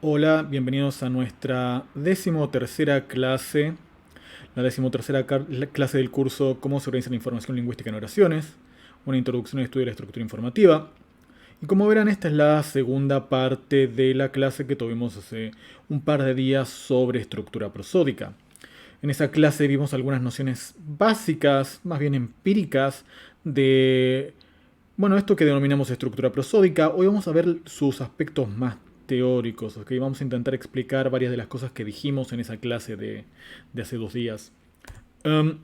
Hola, bienvenidos a nuestra decimotercera clase, la clase del curso Cómo se organiza la información lingüística en oraciones, una introducción al estudio de la estructura informativa. Y como verán, esta es la segunda parte de la clase que tuvimos hace un par de días sobre estructura prosódica. En esa clase vimos algunas nociones básicas, más bien empíricas, de esto que denominamos estructura prosódica. Hoy vamos a ver sus aspectos más teóricos, ¿ok? Vamos a intentar explicar varias de las cosas que dijimos en esa clase de hace 2 días. Um,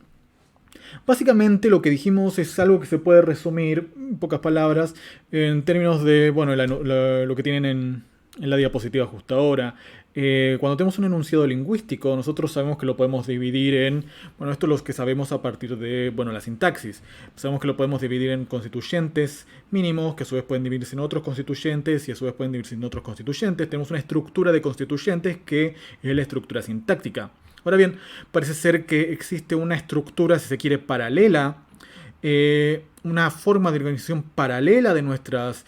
Básicamente lo que dijimos es algo que se puede resumir, en pocas palabras, en términos de lo que tienen en la diapositiva justo ahora. Cuando tenemos un enunciado lingüístico, nosotros sabemos que lo podemos dividir en, esto es lo que sabemos a partir de, la sintaxis. Sabemos que lo podemos dividir en constituyentes mínimos, que a su vez pueden dividirse en otros constituyentes y a su vez pueden dividirse en otros constituyentes. Tenemos una estructura de constituyentes que es la estructura sintáctica. Ahora bien, parece ser que existe una estructura, si se quiere, paralela, una forma de organización paralela de nuestros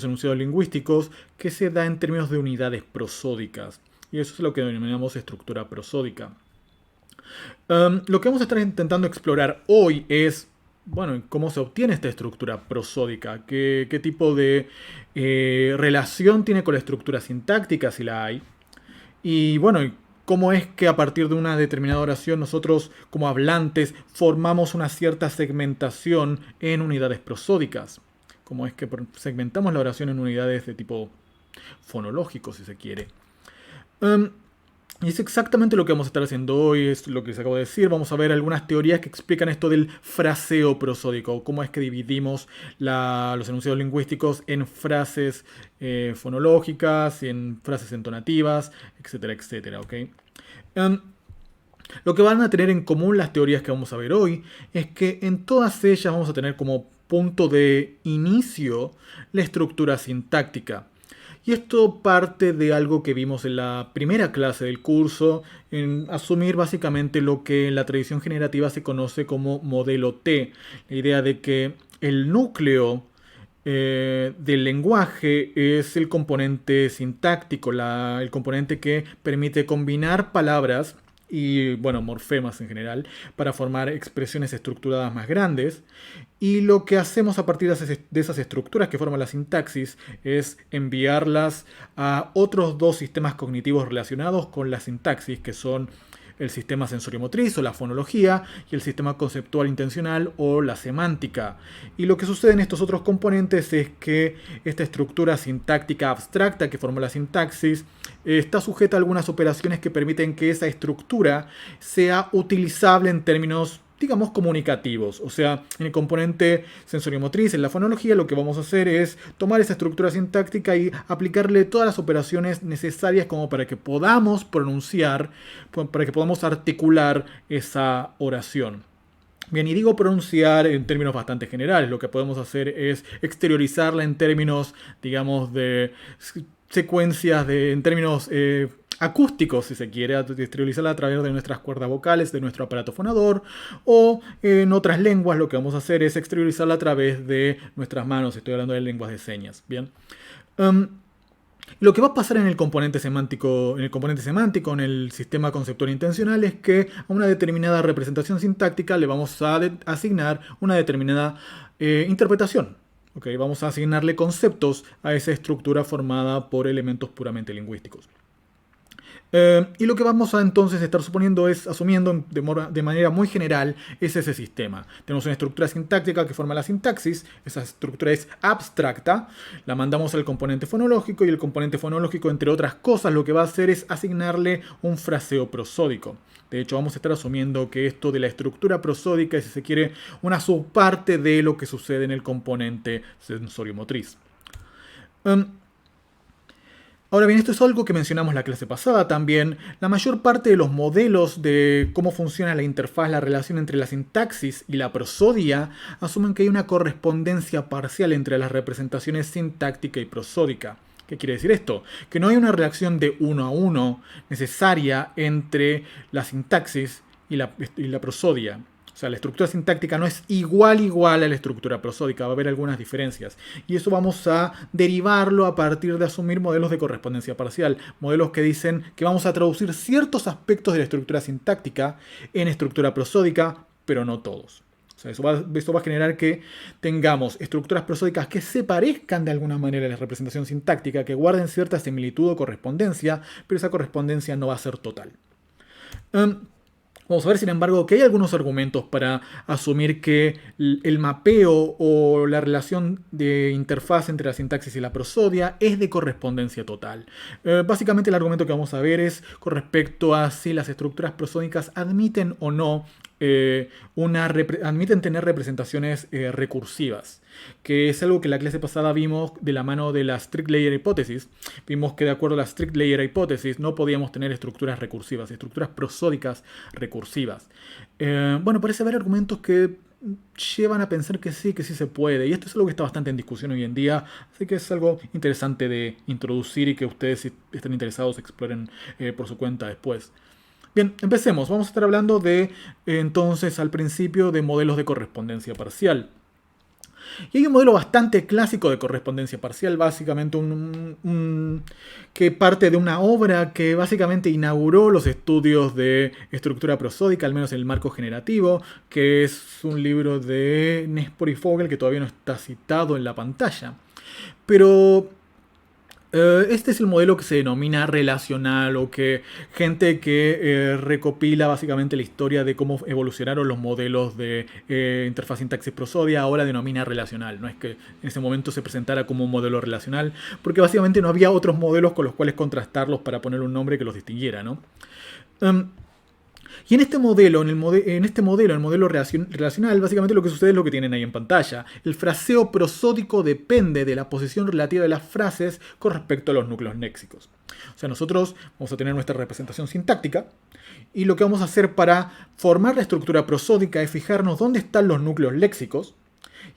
enunciados lingüísticos que se da en términos de unidades prosódicas. Y eso es lo que denominamos estructura prosódica. Lo que vamos a estar intentando explorar hoy es, cómo se obtiene esta estructura prosódica, qué tipo de relación tiene con la estructura sintáctica, si la hay. Y cómo es que a partir de una determinada oración nosotros como hablantes formamos una cierta segmentación en unidades prosódicas. Cómo es que segmentamos la oración en unidades de tipo fonológico, si se quiere. Y es exactamente lo que vamos a estar haciendo hoy, es lo que les acabo de decir. Vamos a ver algunas teorías que explican esto del fraseo prosódico, cómo es que dividimos los enunciados lingüísticos en frases fonológicas, en frases entonativas, etcétera, etcétera, ¿ok? Lo que van a tener en común las teorías que vamos a ver hoy es que en todas ellas vamos a tener como punto de inicio la estructura sintáctica. Y esto parte de algo que vimos en la primera clase del curso, en asumir básicamente lo que en la tradición generativa se conoce como modelo T. La idea de que el núcleo del lenguaje es el componente sintáctico, el componente que permite combinar palabras y morfemas en general, para formar expresiones estructuradas más grandes. Y lo que hacemos a partir de esas estructuras que forman la sintaxis es enviarlas a otros dos sistemas cognitivos relacionados con la sintaxis, que son el sistema sensoriomotriz o la fonología y el sistema conceptual intencional o la semántica. Y lo que sucede en estos otros componentes es que esta estructura sintáctica abstracta que forma la sintaxis está sujeta a algunas operaciones que permiten que esa estructura sea utilizable en términos, digamos, comunicativos. O sea, en el componente sensoriomotriz, en la fonología, lo que vamos a hacer es tomar esa estructura sintáctica y aplicarle todas las operaciones necesarias como para que podamos pronunciar, para que podamos articular esa oración. Bien, y digo pronunciar en términos bastante generales. Lo que podemos hacer es exteriorizarla en términos, digamos, de secuencias, en términos acústicos, si se quiere, exteriorizarla a través de nuestras cuerdas vocales, de nuestro aparato fonador, o en otras lenguas lo que vamos a hacer es exteriorizarla a través de nuestras manos. Estoy hablando de lenguas de señas. Bien. Lo que va a pasar en el componente semántico, en el sistema conceptual intencional, es que a una determinada representación sintáctica le vamos a asignar una determinada interpretación. ¿Okay? Vamos a asignarle conceptos a esa estructura formada por elementos puramente lingüísticos. Y lo que vamos a entonces estar suponiendo es, asumiendo de manera muy general, es ese sistema. Tenemos una estructura sintáctica que forma la sintaxis, esa estructura es abstracta, la mandamos al componente fonológico y el componente fonológico, entre otras cosas, lo que va a hacer es asignarle un fraseo prosódico. De hecho, vamos a estar asumiendo que esto de la estructura prosódica es, si se quiere, una subparte de lo que sucede en el componente sensoriomotriz. Ahora bien, esto es algo que mencionamos la clase pasada también. La mayor parte de los modelos de cómo funciona la interfaz, la relación entre la sintaxis y la prosodia, asumen que hay una correspondencia parcial entre las representaciones sintáctica y prosódica. ¿Qué quiere decir esto? Que no hay una relación de 1 a 1 necesaria entre la sintaxis y la prosodia. O sea, la estructura sintáctica no es igual a la estructura prosódica, va a haber algunas diferencias. Y eso vamos a derivarlo a partir de asumir modelos de correspondencia parcial, modelos que dicen que vamos a traducir ciertos aspectos de la estructura sintáctica en estructura prosódica, pero no todos. O sea, eso va a generar que tengamos estructuras prosódicas que se parezcan de alguna manera a la representación sintáctica, que guarden cierta similitud o correspondencia, pero esa correspondencia no va a ser total. Vamos a ver, sin embargo, que hay algunos argumentos para asumir que el mapeo o la relación de interfaz entre la sintaxis y la prosodia es de correspondencia total. Básicamente el argumento que vamos a ver es con respecto a si las estructuras prosódicas admiten o no admiten tener representaciones recursivas, que es algo que en la clase pasada vimos de la mano de la strict layer hipótesis. Vimos que de acuerdo a la strict layer hipótesis no podíamos tener estructuras recursivas, estructuras prosódicas recursivas. Bueno, parece haber argumentos que llevan a pensar que sí se puede, y esto es algo que está bastante en discusión hoy en día, así que es algo interesante de introducir y que ustedes, si están interesados, exploren por su cuenta después. Bien, empecemos. Vamos a estar hablando de, entonces, al principio, de modelos de correspondencia parcial. Y hay un modelo bastante clásico de correspondencia parcial, básicamente que parte de una obra que básicamente inauguró los estudios de estructura prosódica, al menos en el marco generativo, que es un libro de Nespor y Fogel que todavía no está citado en la pantalla. Pero este es el modelo que se denomina relacional, o que gente que recopila básicamente la historia de cómo evolucionaron los modelos de interfaz sintaxis prosodia ahora denomina relacional. No es que en ese momento se presentara como un modelo relacional, porque básicamente no había otros modelos con los cuales contrastarlos para poner un nombre que los distinguiera, ¿no? Y en este modelo, el modelo relacional, básicamente lo que sucede es lo que tienen ahí en pantalla. El fraseo prosódico depende de la posición relativa de las frases con respecto a los núcleos léxicos. O sea, nosotros vamos a tener nuestra representación sintáctica, y lo que vamos a hacer para formar la estructura prosódica es fijarnos dónde están los núcleos léxicos,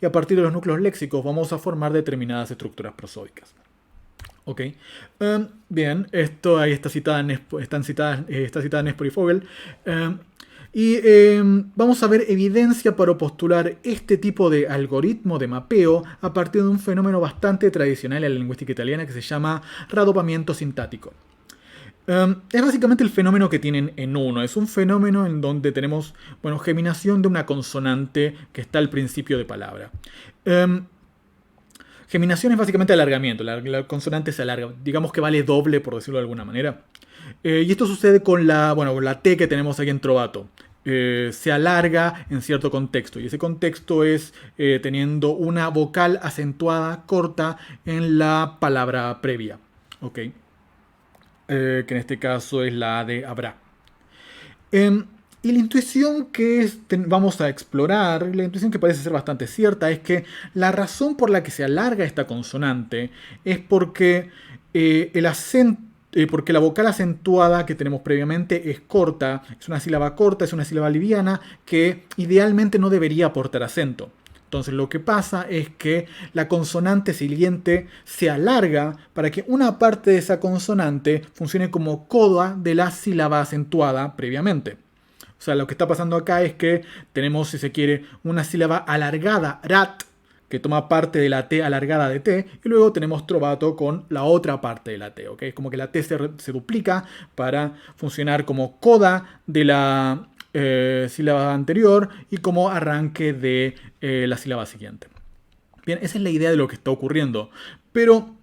y a partir de los núcleos léxicos vamos a formar determinadas estructuras prosódicas. Ok, bien, esto ahí está citada en Nespor y Fogel. Vamos a ver evidencia para postular este tipo de algoritmo de mapeo a partir de un fenómeno bastante tradicional en la lingüística italiana que se llama radopamiento sintático. Es básicamente el fenómeno que tienen en uno. Es un fenómeno en donde tenemos, bueno, geminación de una consonante que está al principio de palabra. Geminación es básicamente alargamiento, la consonante se alarga, digamos que vale doble, por decirlo de alguna manera. Y esto sucede con la T que tenemos aquí en Trovato. Se alarga en cierto contexto, y ese contexto es teniendo una vocal acentuada corta en la palabra previa. Ok, que en este caso es la de habrá. Y la intuición que vamos a explorar, la intuición que parece ser bastante cierta, es que la razón por la que se alarga esta consonante es porque porque la vocal acentuada que tenemos previamente es corta, es una sílaba corta, es una sílaba liviana que idealmente no debería aportar acento. Entonces lo que pasa es que la consonante siguiente se alarga para que una parte de esa consonante funcione como coda de la sílaba acentuada previamente. O sea, lo que está pasando acá es que tenemos, si se quiere, una sílaba alargada, rat, que toma parte de la T alargada de T, y luego tenemos Trovato con la otra parte de la T, ¿ok? Es como que la T se duplica para funcionar como coda de la sílaba anterior y como arranque de la sílaba siguiente. Bien, esa es la idea de lo que está ocurriendo, pero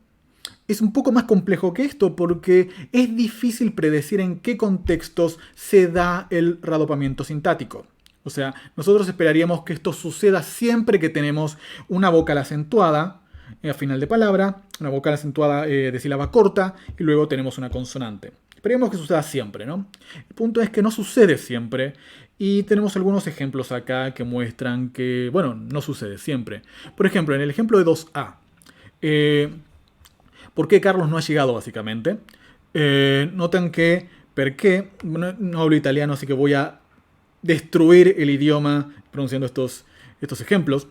es un poco más complejo que esto porque es difícil predecir en qué contextos se da el radopamiento sintático. O sea, nosotros esperaríamos que esto suceda siempre que tenemos una vocal acentuada a final de palabra, una vocal acentuada de sílaba corta, y luego tenemos una consonante. Esperemos que suceda siempre, ¿no? El punto es que no sucede siempre, y tenemos algunos ejemplos acá que muestran que, bueno, no sucede siempre. Por ejemplo, en el ejemplo de 2A, ¿por qué Carlos no ha llegado, básicamente? Notan que perché, no hablo italiano, así que voy a destruir el idioma pronunciando estos ejemplos.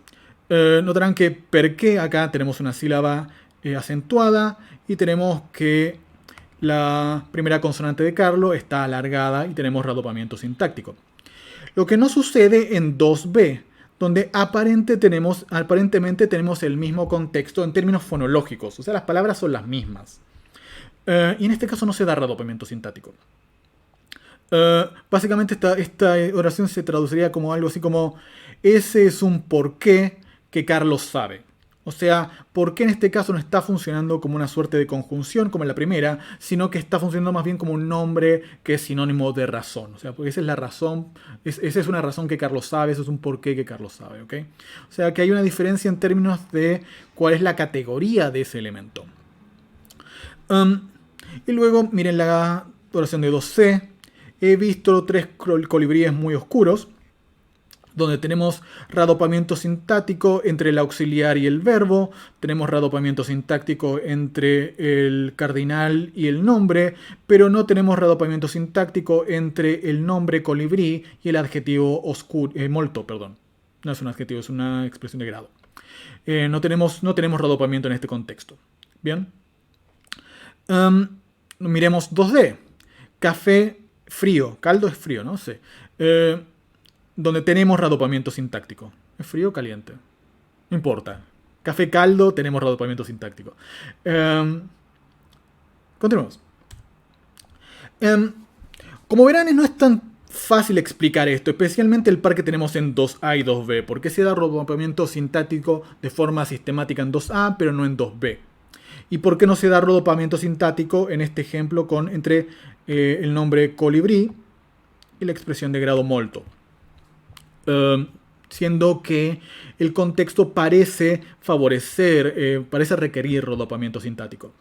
Notarán que perché acá tenemos una sílaba acentuada, y tenemos que la primera consonante de Carlos está alargada y tenemos radopamiento sintáctico. Lo que no sucede en 2b, donde aparentemente tenemos el mismo contexto en términos fonológicos, o sea, las palabras son las mismas. Y en este caso no se da redopamiento sintático. Básicamente esta oración se traduciría como algo así como: ese es un porqué que Carlos sabe. O sea, ¿por qué en este caso no está funcionando como una suerte de conjunción como en la primera, sino que está funcionando más bien como un nombre que es sinónimo de razón? O sea, porque esa es la razón, esa es una razón que Carlos sabe, eso es un porqué que Carlos sabe, ¿ok? O sea, que hay una diferencia en términos de cuál es la categoría de ese elemento. Y luego, miren la oración de 2c. He visto 3 colibríes muy oscuros, donde tenemos redopamiento sintáctico entre el auxiliar y el verbo, tenemos redopamiento sintáctico entre el cardinal y el nombre, pero no tenemos redopamiento sintáctico entre el nombre colibrí y el adjetivo molto, perdón. No es un adjetivo, es una expresión de grado. No tenemos redopamiento en este contexto. Bien. Miremos 2D. Café frío. Caldo es frío, no sé. Donde tenemos redopamiento sintáctico. ¿Es frío o caliente? No importa. Café caldo, tenemos redopamiento sintáctico. Continuemos. Como verán, no es tan fácil explicar esto, especialmente el par que tenemos en 2A y 2B, porque se da redopamiento sintáctico de forma sistemática en 2A, pero no en 2B. ¿Y por qué no se da redopamiento sintático en este ejemplo entre el nombre colibrí y la expresión de grado molto? Siendo que el contexto parece favorecer, parece requerir redopamiento sintático.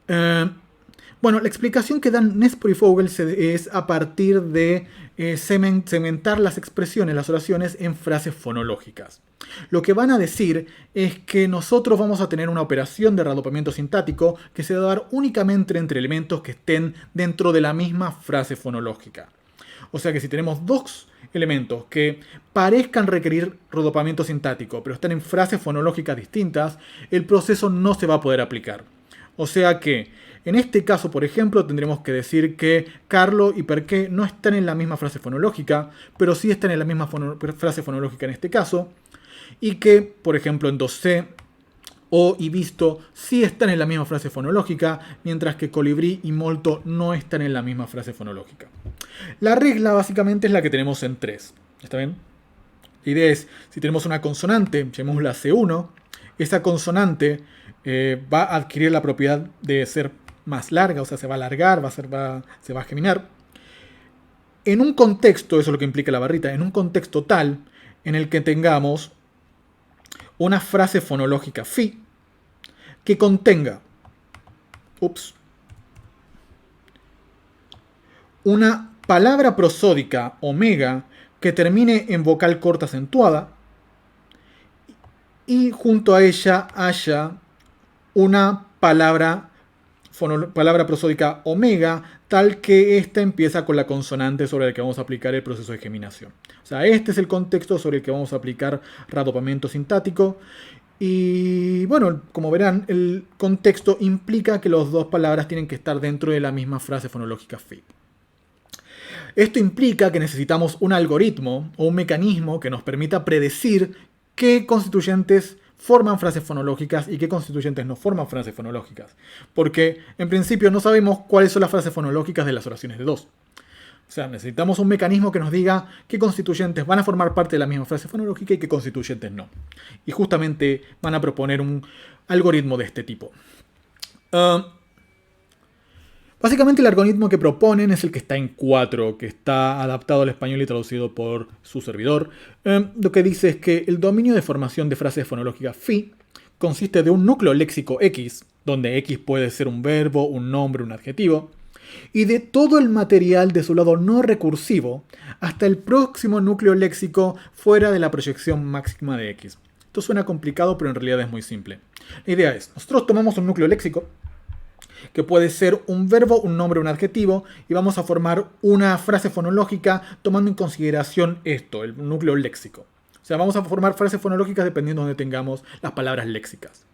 Bueno, la explicación que dan Nespor y Vogel es a partir de segmentar las expresiones, las oraciones, en frases fonológicas. Lo que van a decir es que nosotros vamos a tener una operación de redopamiento sintático que se va a dar únicamente entre elementos que estén dentro de la misma frase fonológica. O sea que si tenemos dos elementos que parezcan requerir redopamiento sintático, pero están en frases fonológicas distintas, el proceso no se va a poder aplicar. O sea que, en este caso, por ejemplo, tendremos que decir que Carlo y Perqué no están en la misma frase fonológica, pero sí están en la misma frase fonológica en este caso, y que, por ejemplo, en 2C o y visto sí están en la misma frase fonológica, mientras que colibrí y molto no están en la misma frase fonológica. La regla básicamente es la que tenemos en 3. ¿Está bien? La idea es, si tenemos una consonante, llamémosla C1, esa consonante va a adquirir la propiedad de ser más larga, o sea, se va a alargar, se va a geminar. En un contexto, eso es lo que implica la barrita, en un contexto tal en el que tengamos una frase fonológica fi que contenga una palabra prosódica omega que termine en vocal corta acentuada y junto a ella haya una palabra prosódica omega tal que ésta empieza con la consonante sobre la que vamos a aplicar el proceso de geminación. O sea, este es el contexto sobre el que vamos a aplicar redopamiento sintático. Y bueno, como verán, el contexto implica que las dos palabras tienen que estar dentro de la misma frase fonológica fi. Esto implica que necesitamos un algoritmo o un mecanismo que nos permita predecir qué constituyentes forman frases fonológicas y qué constituyentes no forman frases fonológicas. Porque en principio no sabemos cuáles son las frases fonológicas de las oraciones de 2. O sea, necesitamos un mecanismo que nos diga qué constituyentes van a formar parte de la misma frase fonológica y qué constituyentes no. Y justamente van a proponer un algoritmo de este tipo. Básicamente el algoritmo que proponen es el que está en 4, que está adaptado al español y traducido por su servidor. Lo que dice es que el dominio de formación de frases fonológicas phi consiste de un núcleo léxico X, donde X puede ser un verbo, un nombre, un adjetivo, y de todo el material de su lado no recursivo hasta el próximo núcleo léxico fuera de la proyección máxima de X. Esto suena complicado, pero en realidad es muy simple. La idea es, nosotros tomamos un núcleo léxico, que puede ser un verbo, un nombre, un adjetivo, y vamos a formar una frase fonológica tomando en consideración esto, el núcleo léxico. O sea, vamos a formar frases fonológicas dependiendo de donde tengamos las palabras léxicas.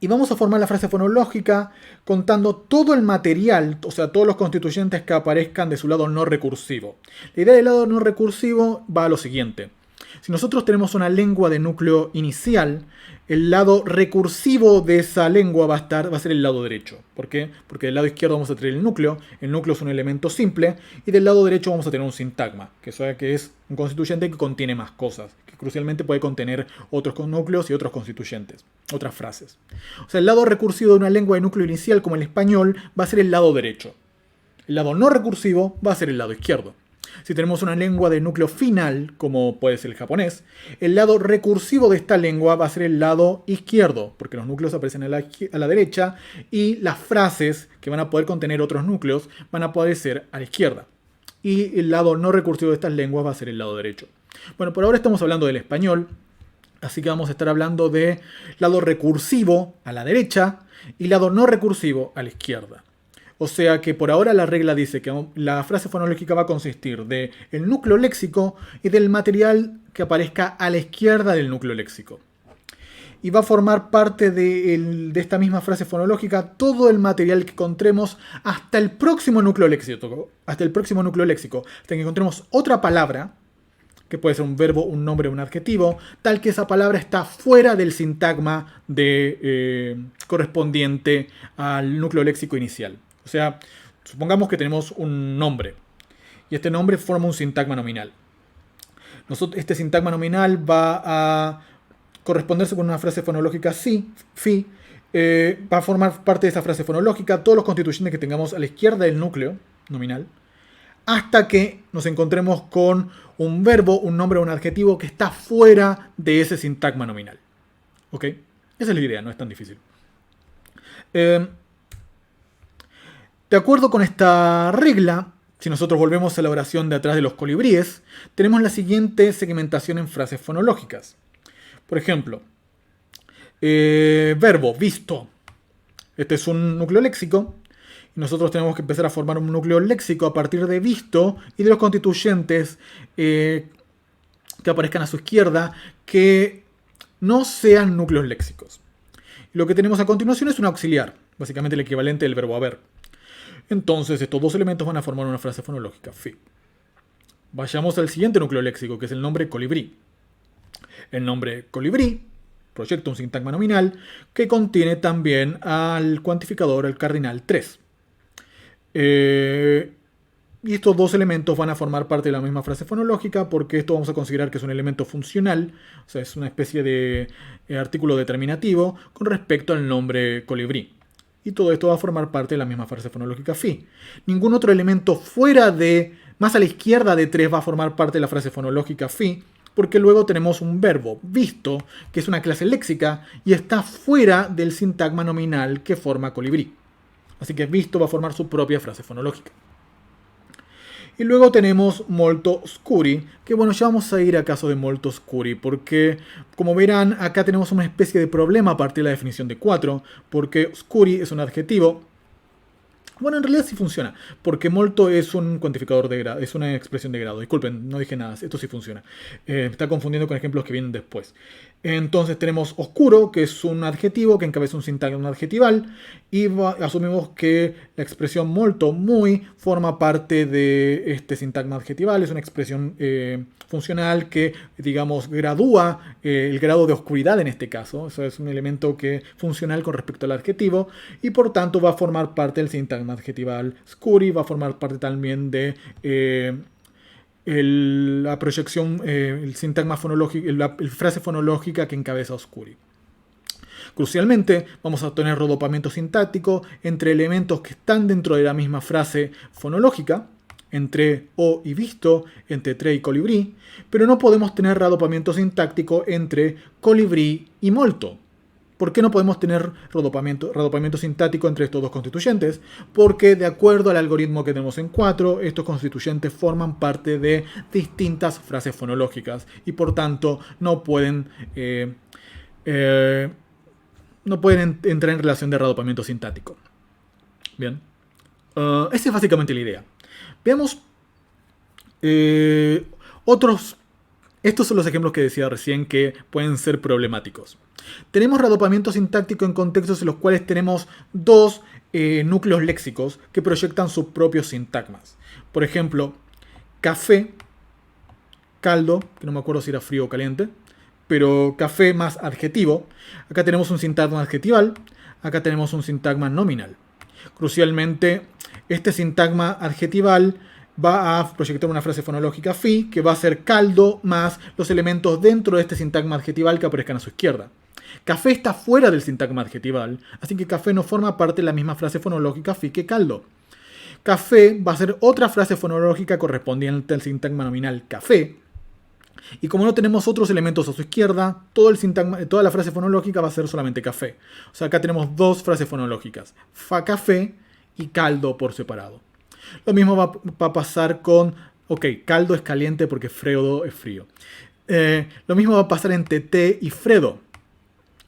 Y vamos a formar la frase fonológica contando todo el material, o sea, todos los constituyentes que aparezcan de su lado no recursivo. La idea del lado no recursivo va a lo siguiente. Si nosotros tenemos una lengua de núcleo inicial, el lado recursivo de esa lengua va a ser el lado derecho. ¿Por qué? Porque del lado izquierdo vamos a tener el núcleo es un elemento simple, y del lado derecho vamos a tener un sintagma, que es un constituyente que contiene más cosas, que crucialmente puede contener otros núcleos y otros constituyentes, otras frases. O sea, el lado recursivo de una lengua de núcleo inicial, como el español, va a ser el lado derecho. El lado no recursivo va a ser el lado izquierdo. Si tenemos una lengua de núcleo final, como puede ser el japonés, el lado recursivo de esta lengua va a ser el lado izquierdo, porque los núcleos aparecen a la derecha y las frases que van a poder contener otros núcleos van a aparecer a la izquierda. Y el lado no recursivo de estas lenguas va a ser el lado derecho. Bueno, por ahora estamos hablando del español, así que vamos a estar hablando de lado recursivo a la derecha y lado no recursivo a la izquierda. O sea que por ahora la regla dice que la frase fonológica va a consistir del núcleo léxico y del material que aparezca a la izquierda del núcleo léxico. Y va a formar parte de esta misma frase fonológica todo el material que encontremos hasta el próximo núcleo léxico. Hasta que encontremos otra palabra, que puede ser un verbo, un nombre, un adjetivo, tal que esa palabra está fuera del sintagma correspondiente al núcleo léxico inicial. O sea, supongamos que tenemos un nombre y este nombre forma un sintagma nominal. Este sintagma nominal va a corresponderse con una frase fonológica fi, va a formar parte de esa frase fonológica todos los constituyentes que tengamos a la izquierda del núcleo nominal, hasta que nos encontremos con un verbo, un nombre o un adjetivo que está fuera de ese sintagma nominal. ¿Ok? Esa es la idea, no es tan difícil. De acuerdo con esta regla, si nosotros volvemos a la oración de atrás de los colibríes, tenemos la siguiente segmentación en frases fonológicas. Por ejemplo, verbo, visto. Este es un núcleo léxico. Y nosotros tenemos que empezar a formar un núcleo léxico a partir de visto y de los constituyentes que aparezcan a su izquierda que no sean núcleos léxicos. Y lo que tenemos a continuación es un auxiliar, básicamente el equivalente del verbo haber. Entonces estos dos elementos van a formar una frase fonológica, fi. Vayamos al siguiente núcleo léxico, que es el nombre colibrí. El nombre colibrí proyecta un sintagma nominal que contiene también al cuantificador, el cardinal 3. Y estos dos elementos van a formar parte de la misma frase fonológica, porque esto vamos a considerar que es un elemento funcional, o sea, es una especie de artículo determinativo con respecto al nombre colibrí. Y todo esto va a formar parte de la misma frase fonológica fi. Ningún otro elemento más a la izquierda de 3 va a formar parte de la frase fonológica fi, porque luego tenemos un verbo, visto, que es una clase léxica y está fuera del sintagma nominal que forma colibrí. Así que visto va a formar su propia frase fonológica. Y luego tenemos molto scuri, que bueno, ya vamos a ir a caso de molto scuri, porque como verán, acá tenemos una especie de problema a partir de la definición de 4, porque scuri es un adjetivo. Bueno, en realidad sí funciona, porque molto es un cuantificador de grado, es una expresión de grado. Disculpen, no dije nada, esto sí funciona. Me está confundiendo con ejemplos que vienen después. Entonces tenemos oscuro, que es un adjetivo que encabeza un sintagma adjetival, y asumimos que la expresión molto, muy, forma parte de este sintagma adjetival. Es una expresión funcional que, digamos, gradúa el grado de oscuridad en este caso. Eso es un elemento funcional con respecto al adjetivo, y por tanto va a formar parte del sintagma adjetival scuri, va a formar parte también de la proyección, el sintagma fonológico, la frase fonológica que encabeza scuri. Crucialmente, vamos a tener rodopamiento sintáctico entre elementos que están dentro de la misma frase fonológica, entre o y visto, entre tre y colibrí, pero no podemos tener rodopamiento sintáctico entre colibrí y molto. ¿Por qué no podemos tener rodopamiento sintáctico entre estos dos constituyentes? Porque de acuerdo al algoritmo que tenemos en 4, estos constituyentes forman parte de distintas frases fonológicas y por tanto no pueden entrar en relación de rodopamiento sintáctico. Bien, esa es básicamente la idea. Veamos otros Estos son los ejemplos que decía recién que pueden ser problemáticos. Tenemos reagrupamiento sintáctico en contextos en los cuales tenemos dos núcleos léxicos que proyectan sus propios sintagmas. Por ejemplo, café, caldo, que no me acuerdo si era frío o caliente, pero café más adjetivo. Acá tenemos un sintagma adjetival, acá tenemos un sintagma nominal. Crucialmente, este sintagma adjetival va a proyectar una frase fonológica phi, que va a ser caldo más los elementos dentro de este sintagma adjetival que aparezcan a su izquierda. Café está fuera del sintagma adjetival, así que café no forma parte de la misma frase fonológica phi que caldo. Café va a ser otra frase fonológica correspondiente al sintagma nominal café. Y como no tenemos otros elementos a su izquierda, toda la frase fonológica va a ser solamente café. O sea, acá tenemos dos frases fonológicas, fa café y caldo por separado. Lo mismo va a pasar con, ok, caldo es caliente porque Fredo es frío. Lo mismo va a pasar entre té y Fredo.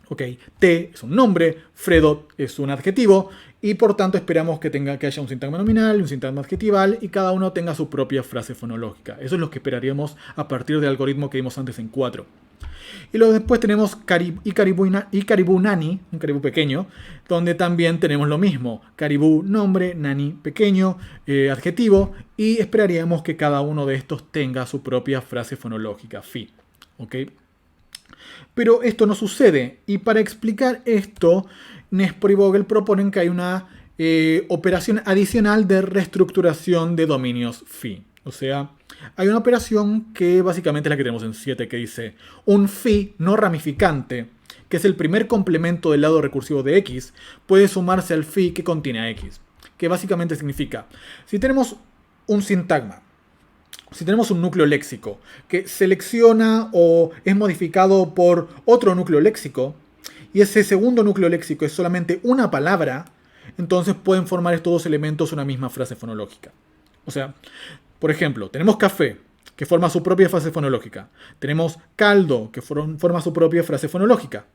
Ok, té es un nombre, Fredo es un adjetivo, y por tanto esperamos que haya un sintagma nominal y un sintagma adjetival, y cada uno tenga su propia frase fonológica. Eso es lo que esperaríamos a partir del algoritmo que vimos antes en 4. Y luego después tenemos caribú nani, un caribú pequeño, donde también tenemos lo mismo. Caribú nombre, nani pequeño, adjetivo, y esperaríamos que cada uno de estos tenga su propia frase fonológica, phi. ¿Ok? Pero esto no sucede, y para explicar esto, Nespor y Vogel proponen que hay una operación adicional de reestructuración de dominios phi. O sea, hay una operación que básicamente es la que tenemos en 7, que dice un phi no ramificante, que es el primer complemento del lado recursivo de x, puede sumarse al phi que contiene a x. Que básicamente significa, si tenemos un sintagma, si tenemos un núcleo léxico que selecciona o es modificado por otro núcleo léxico, y ese segundo núcleo léxico es solamente una palabra, entonces pueden formar estos dos elementos una misma frase fonológica. O sea, por ejemplo, tenemos café, que forma su propia frase fonológica. Tenemos caldo, que forma su propia frase fonológica.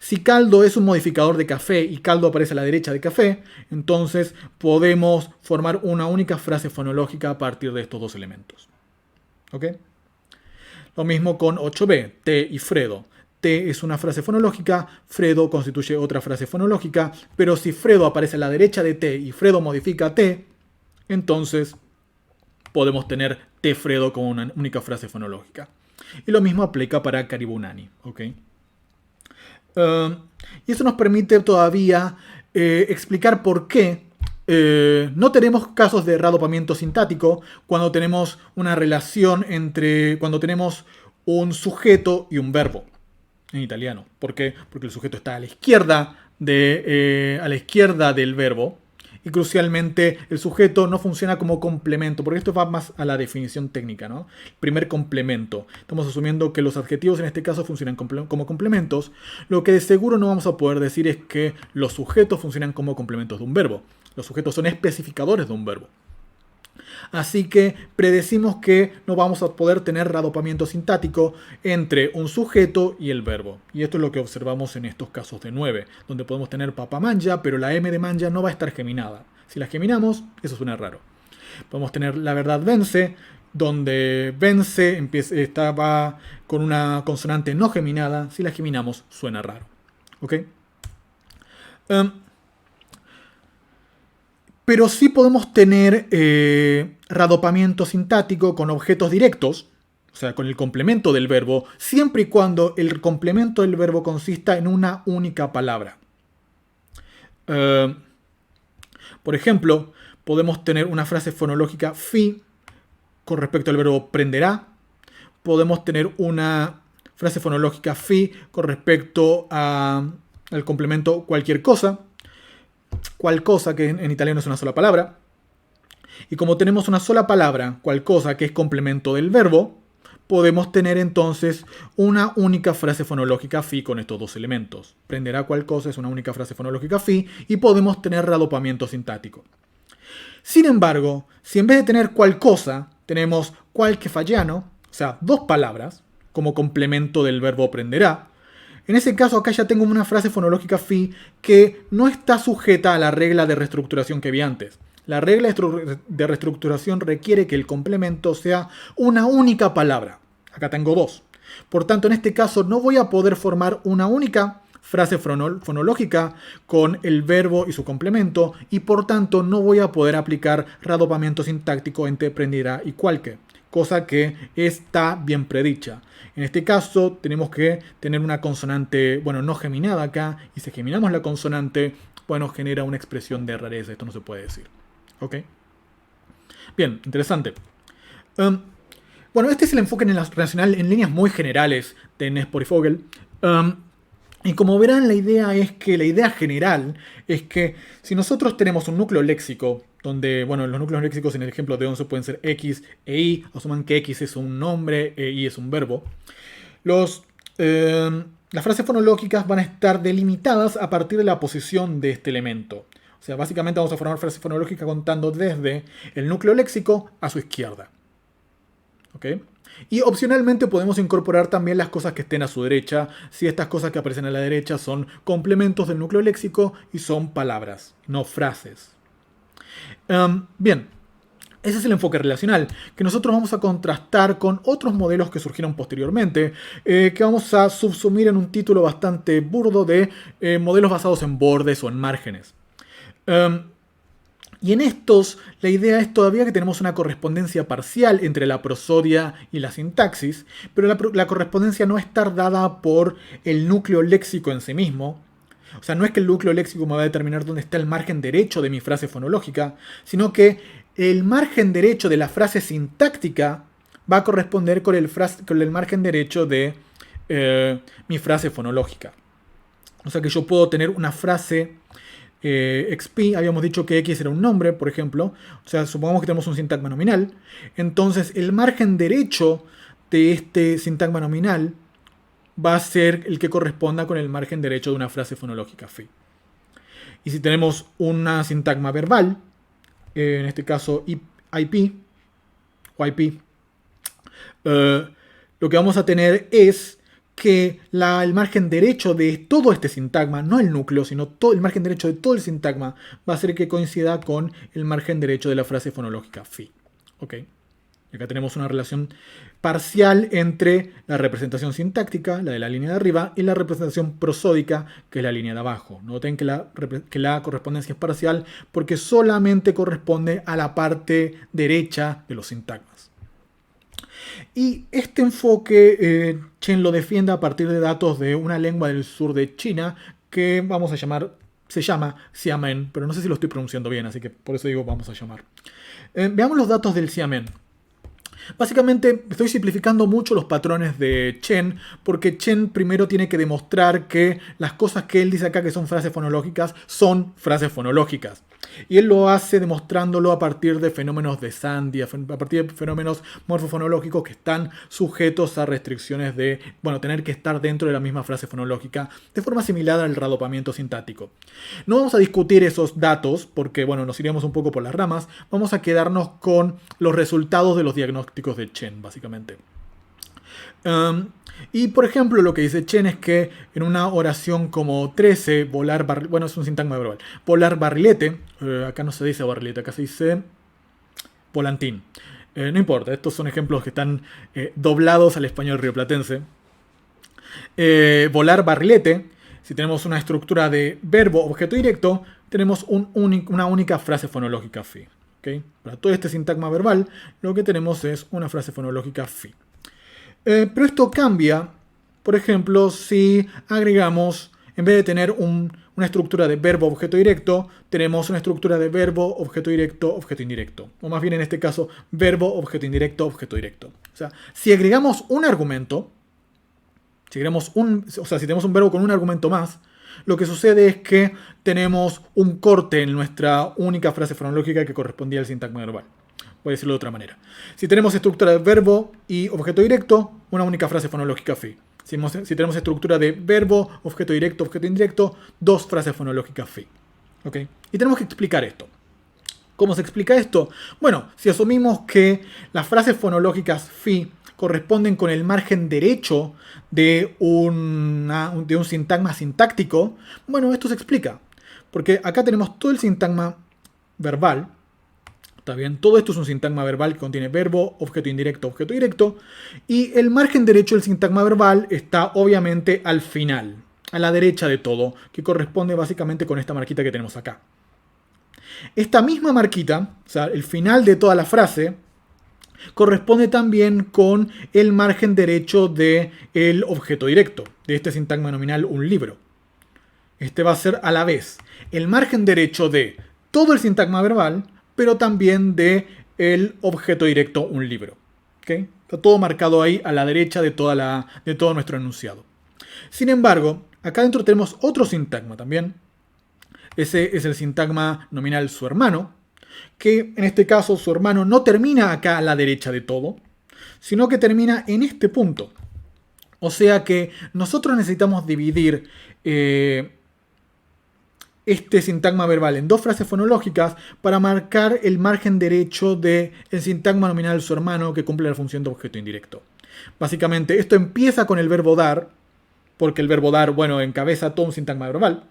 Si caldo es un modificador de café y caldo aparece a la derecha de café, entonces podemos formar una única frase fonológica a partir de estos dos elementos. ¿Ok? Lo mismo con 8b, té y Fredo. Té es una frase fonológica, Fredo constituye otra frase fonológica, pero si Fredo aparece a la derecha de té y Fredo modifica té, entonces podemos tener té Fredo como una única frase fonológica. Y lo mismo aplica para caribú nani. ¿Okay? Y eso nos permite todavía explicar por qué no tenemos casos de reagrupamiento sintático cuando tenemos una relación cuando tenemos un sujeto y un verbo en italiano. ¿Por qué? Porque el sujeto está a la izquierda del verbo. Y crucialmente el sujeto no funciona como complemento, porque esto va más a la definición técnica, ¿no? Primer complemento. Estamos asumiendo que los adjetivos en este caso funcionan como complementos. Lo que de seguro no vamos a poder decir es que los sujetos funcionan como complementos de un verbo. Los sujetos son especificadores de un verbo. Así que predecimos que no vamos a poder tener reagrupamiento sintático entre un sujeto y el verbo. Y esto es lo que observamos en estos casos de 9, donde podemos tener papá manja, pero la M de manja no va a estar geminada. Si la geminamos, eso suena raro. Podemos tener la verdad vence, donde vence va con una consonante no geminada. Si la geminamos, suena raro. ¿Ok? Pero sí podemos tener reagrupamiento sintático con objetos directos, o sea, con el complemento del verbo, siempre y cuando el complemento del verbo consista en una única palabra. Por ejemplo, podemos tener una frase fonológica phi con respecto al verbo prenderá. Podemos tener una frase fonológica phi con respecto al complemento cualquier cosa. Cual cosa, que en italiano es una sola palabra. Y como tenemos una sola palabra, cual cosa, que es complemento del verbo, podemos tener entonces una única frase fonológica phi con estos dos elementos. Prenderá cual cosa es una única frase fonológica phi y podemos tener reagrupamiento sintático. Sin embargo, si en vez de tener cual cosa, tenemos qualche fagiano, o sea, dos palabras, como complemento del verbo prenderá, en ese caso acá ya tengo una frase fonológica phi que no está sujeta a la regla de reestructuración que vi antes. La regla de reestructuración requiere que el complemento sea una única palabra. Acá tengo dos. Por tanto, en este caso no voy a poder formar una única frase fonológica con el verbo y su complemento, y por tanto no voy a poder aplicar readopamiento sintáctico entre prenderá y cualque, cosa que está bien predicha. En este caso tenemos que tener una consonante, bueno, no geminada acá, y si geminamos la consonante, bueno, genera una expresión de rareza. Esto no se puede decir. ¿Ok? Bien, interesante. Bueno, este es el enfoque relacional en líneas muy generales de Nespor y Fogel. Y como verán, la idea general es que si nosotros tenemos un núcleo léxico, donde, bueno, los núcleos léxicos en el ejemplo de 11 pueden ser X e Y, asuman que X es un nombre e Y es un verbo, las frases fonológicas van a estar delimitadas a partir de la posición de este elemento. O sea, básicamente vamos a formar frases fonológicas contando desde el núcleo léxico a su izquierda. ¿Ok? Y opcionalmente podemos incorporar también las cosas que estén a su derecha, si estas cosas que aparecen a la derecha son complementos del núcleo léxico y son palabras, no frases. Bien, ese es el enfoque relacional, que nosotros vamos a contrastar con otros modelos que surgieron posteriormente, que vamos a subsumir en un título bastante burdo de modelos basados en bordes o en márgenes. Y en estos, la idea es todavía que tenemos una correspondencia parcial entre la prosodia y la sintaxis, pero la correspondencia no está dada por el núcleo léxico en sí mismo. O sea, no es que el núcleo léxico me va a determinar dónde está el margen derecho de mi frase fonológica, sino que el margen derecho de la frase sintáctica va a corresponder con el margen derecho de mi frase fonológica. O sea que yo puedo tener una frase XP, habíamos dicho que X era un nombre, por ejemplo. O sea, supongamos que tenemos un sintagma nominal. Entonces, el margen derecho de este sintagma nominal va a ser el que corresponda con el margen derecho de una frase fonológica phi. Y si tenemos una sintagma verbal, en este caso IP, o IP, lo que vamos a tener es que el margen derecho de todo este sintagma, no el núcleo, sino todo el margen derecho de todo el sintagma, va a ser que coincida con el margen derecho de la frase fonológica phi. ¿Ok? Y acá tenemos una relación parcial entre la representación sintáctica, la de la línea de arriba, y la representación prosódica, que es la línea de abajo. Noten que la correspondencia es parcial porque solamente corresponde a la parte derecha de los sintagmas. Y este enfoque Chen lo defiende a partir de datos de una lengua del sur de China que se llama Xiamen, pero no sé si lo estoy pronunciando bien, así que por eso digo vamos a llamar. Veamos los datos del Xiamen. Básicamente estoy simplificando mucho los patrones de Chen, porque Chen primero tiene que demostrar que las cosas que él dice acá que son frases fonológicas son frases fonológicas. Y él lo hace demostrándolo a partir de fenómenos de Sandy, a partir de fenómenos morfofonológicos que están sujetos a restricciones de, bueno, tener que estar dentro de la misma frase fonológica, de forma similar al readopamiento sintáctico. No vamos a discutir esos datos, porque, bueno, nos iríamos un poco por las ramas. Vamos a quedarnos con los resultados de los diagnósticos de Chen, básicamente. Y por ejemplo lo que dice Chen es que en una oración como 13, bueno, es un sintagma verbal, volar barrilete, acá no se dice barrilete, acá se dice volantín. No importa, estos son ejemplos que están doblados al español rioplatense. Volar barrilete, si tenemos una estructura de verbo objeto directo, tenemos una única frase fonológica phi. ¿Okay? Para todo este sintagma verbal, lo que tenemos es una frase fonológica phi. Pero esto cambia, por ejemplo, si agregamos, en vez de tener una estructura de verbo objeto directo, tenemos una estructura de verbo objeto directo objeto indirecto. O más bien en este caso, verbo objeto indirecto objeto directo. O sea, si agregamos un argumento, si tenemos un verbo con un argumento más, lo que sucede es que tenemos un corte en nuestra única frase fonológica que correspondía al sintagma verbal. Voy a decirlo de otra manera. Si tenemos estructura de verbo y objeto directo, una única frase fonológica phi. Si tenemos estructura de verbo, objeto directo, objeto indirecto, dos frases fonológicas phi. ¿Okay? Y tenemos que explicar esto. ¿Cómo se explica esto? Bueno, si asumimos que las frases fonológicas phi corresponden con el margen derecho de un sintagma sintáctico, bueno, esto se explica. Porque acá tenemos todo el sintagma verbal, ¿Está bien? Todo esto es un sintagma verbal que contiene verbo, objeto directo. Y el margen derecho del sintagma verbal está obviamente al final, a la derecha de todo, que corresponde básicamente con esta marquita que tenemos acá. Esta misma marquita, o sea, el final de toda la frase, corresponde también con el margen derecho del objeto directo, de este sintagma nominal un libro. Este va a ser a la vez el margen derecho de todo el sintagma verbal, pero también de el objeto directo un libro. ¿Okay? Está todo marcado ahí a la derecha de todo nuestro enunciado. Sin embargo, acá dentro tenemos otro sintagma también. Ese es el sintagma nominal su hermano, que en este caso su hermano no termina acá a la derecha de todo, sino que termina en este punto. O sea que nosotros necesitamos dividir este sintagma verbal en dos frases fonológicas para marcar el margen derecho del sintagma nominal su hermano que cumple la función de objeto indirecto. Básicamente, esto empieza con el verbo dar, porque el verbo dar, bueno, encabeza todo un sintagma verbal.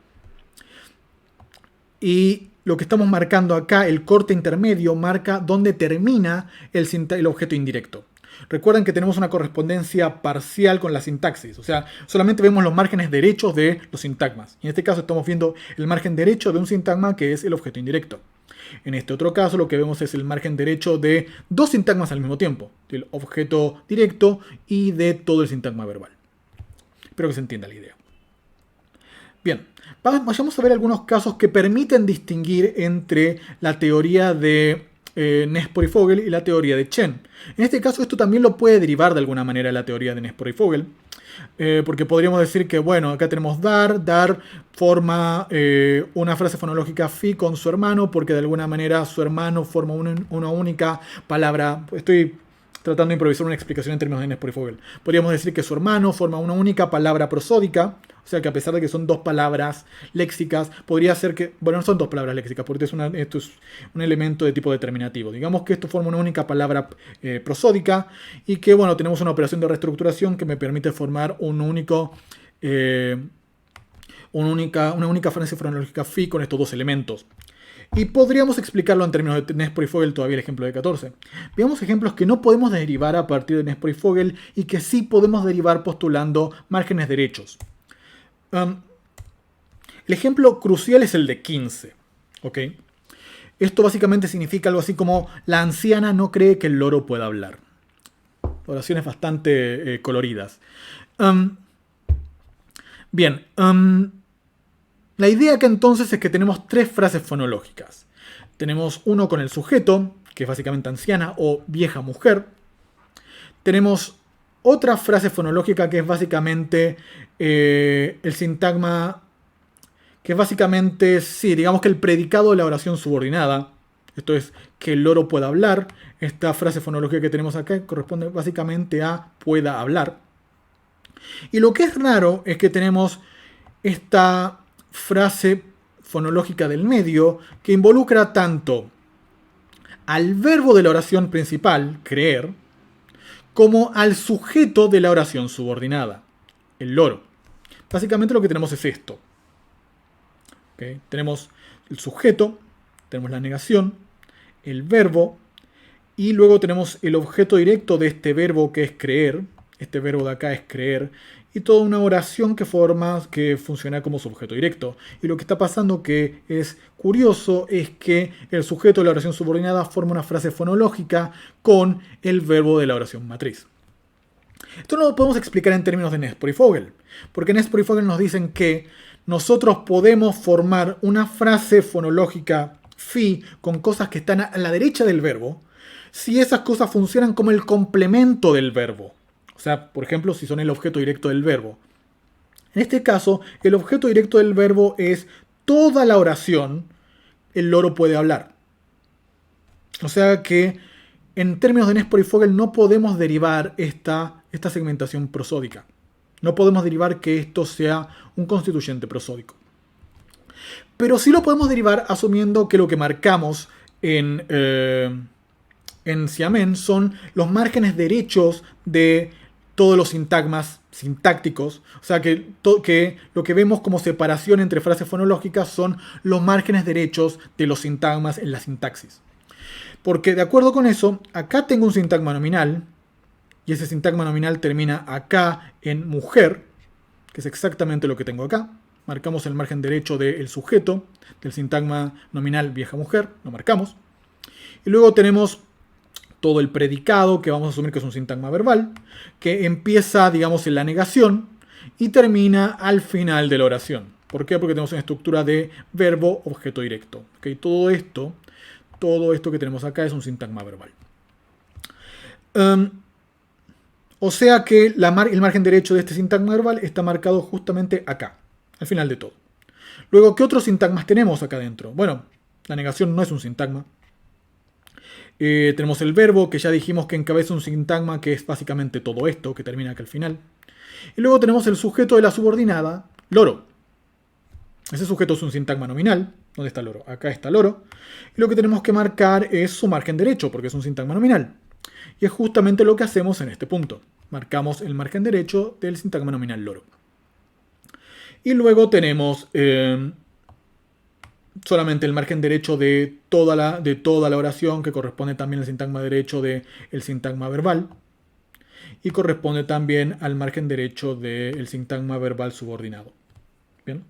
Y lo que estamos marcando acá, el corte intermedio, marca dónde termina el objeto indirecto. Recuerden que tenemos una correspondencia parcial con la sintaxis, o sea, solamente vemos los márgenes derechos de los sintagmas. Y en este caso estamos viendo el margen derecho de un sintagma que es el objeto indirecto. En este otro caso lo que vemos es el margen derecho de dos sintagmas al mismo tiempo, del objeto directo y de todo el sintagma verbal. Espero que se entienda la idea. Bien, vayamos a ver algunos casos que permiten distinguir entre la teoría de Nespor y Fogel y la teoría de Chen. En este caso esto también lo puede derivar de alguna manera de la teoría de Nespor y Fogel, porque podríamos decir que, bueno, acá tenemos dar forma una frase fonológica phi con su hermano, porque de alguna manera su hermano forma una única palabra. Estoy tratando de improvisar una explicación en términos de Nespor y Fogel. Podríamos decir que su hermano forma una única palabra prosódica, o sea que a pesar de que son dos palabras léxicas, podría ser que, bueno, no son dos palabras léxicas, porque esto es un elemento de tipo determinativo. Digamos que esto forma una única palabra prosódica y que, bueno, tenemos una operación de reestructuración que me permite formar una única frase fonológica phi con estos dos elementos. Y podríamos explicarlo en términos de Nespor y Fogel, todavía el ejemplo de 14. Veamos ejemplos que no podemos derivar a partir de Nespor y Fogel y que sí podemos derivar postulando márgenes derechos. El ejemplo crucial es el de 15. ¿Okay? Esto básicamente significa algo así como la anciana no cree que el loro pueda hablar. Oraciones bastante coloridas. Bien. La idea acá entonces es que tenemos tres frases fonológicas. Tenemos uno con el sujeto, que es básicamente anciana o vieja mujer. Tenemos otra frase fonológica que es básicamente el sintagma, que es básicamente, sí, digamos que el predicado de la oración subordinada. Esto es que el loro pueda hablar. Esta frase fonológica que tenemos acá corresponde básicamente a pueda hablar. Y lo que es raro es que tenemos esta frase fonológica del medio que involucra tanto al verbo de la oración principal, creer, como al sujeto de la oración subordinada, el loro. Básicamente lo que tenemos es esto. ¿Okay? Tenemos el sujeto, tenemos la negación, el verbo, y luego tenemos el objeto directo de este verbo que es creer. Este verbo de acá es creer. Y toda una oración que funciona como su objeto directo. Y lo que está pasando que es curioso es que el sujeto de la oración subordinada forma una frase fonológica con el verbo de la oración matriz. Esto no lo podemos explicar en términos de Nespor y Fogel, porque Nespor y Fogel nos dicen que nosotros podemos formar una frase fonológica phi con cosas que están a la derecha del verbo si esas cosas funcionan como el complemento del verbo. O sea, por ejemplo, si son el objeto directo del verbo. En este caso, el objeto directo del verbo es toda la oración, el loro puede hablar. O sea que, en términos de Nespor y Fogel, no podemos derivar esta segmentación prosódica. No podemos derivar que esto sea un constituyente prosódico. Pero sí lo podemos derivar asumiendo que lo que marcamos en Siamen son los márgenes derechos de todos los sintagmas sintácticos, o sea que lo que vemos como separación entre frases fonológicas son los márgenes derechos de los sintagmas en la sintaxis. Porque de acuerdo con eso, acá tengo un sintagma nominal, y ese sintagma nominal termina acá en mujer, que es exactamente lo que tengo acá. Marcamos el margen derecho del sujeto, del sintagma nominal vieja mujer, lo marcamos. Y luego tenemos todo el predicado, que vamos a asumir que es un sintagma verbal, que empieza, digamos, en la negación y termina al final de la oración. ¿Por qué? Porque tenemos una estructura de verbo, objeto directo. ¿Okay? Todo esto que tenemos acá es un sintagma verbal. O sea que el margen derecho de este sintagma verbal está marcado justamente acá, al final de todo. Luego, ¿qué otros sintagmas tenemos acá adentro? Bueno, la negación no es un sintagma. Tenemos el verbo, que ya dijimos que encabeza un sintagma, que es básicamente todo esto, que termina acá al final. Y luego tenemos el sujeto de la subordinada, loro. Ese sujeto es un sintagma nominal. ¿Dónde está el loro? Acá está el loro. Y lo que tenemos que marcar es su margen derecho, porque es un sintagma nominal. Y es justamente lo que hacemos en este punto. Marcamos el margen derecho del sintagma nominal loro. Y luego tenemos solamente el margen derecho de toda la oración, que corresponde también al sintagma derecho del sintagma verbal. Y corresponde también al margen derecho del sintagma verbal subordinado. Bien.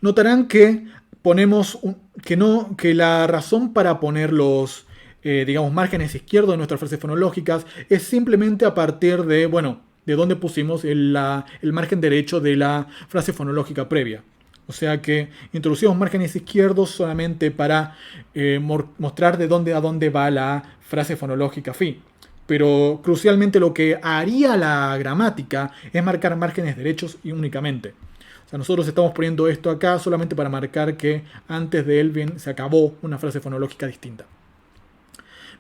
Notarán que ponemos que la razón para poner los digamos, márgenes izquierdos de nuestras frases fonológicas es simplemente a partir de, bueno, de dónde pusimos el margen derecho de la frase fonológica previa. O sea que introducimos márgenes izquierdos solamente para mostrar a dónde va la frase fonológica phi. Pero crucialmente lo que haría la gramática es marcar márgenes derechos y únicamente. O sea, nosotros estamos poniendo esto acá solamente para marcar que antes de él bien se acabó una frase fonológica distinta.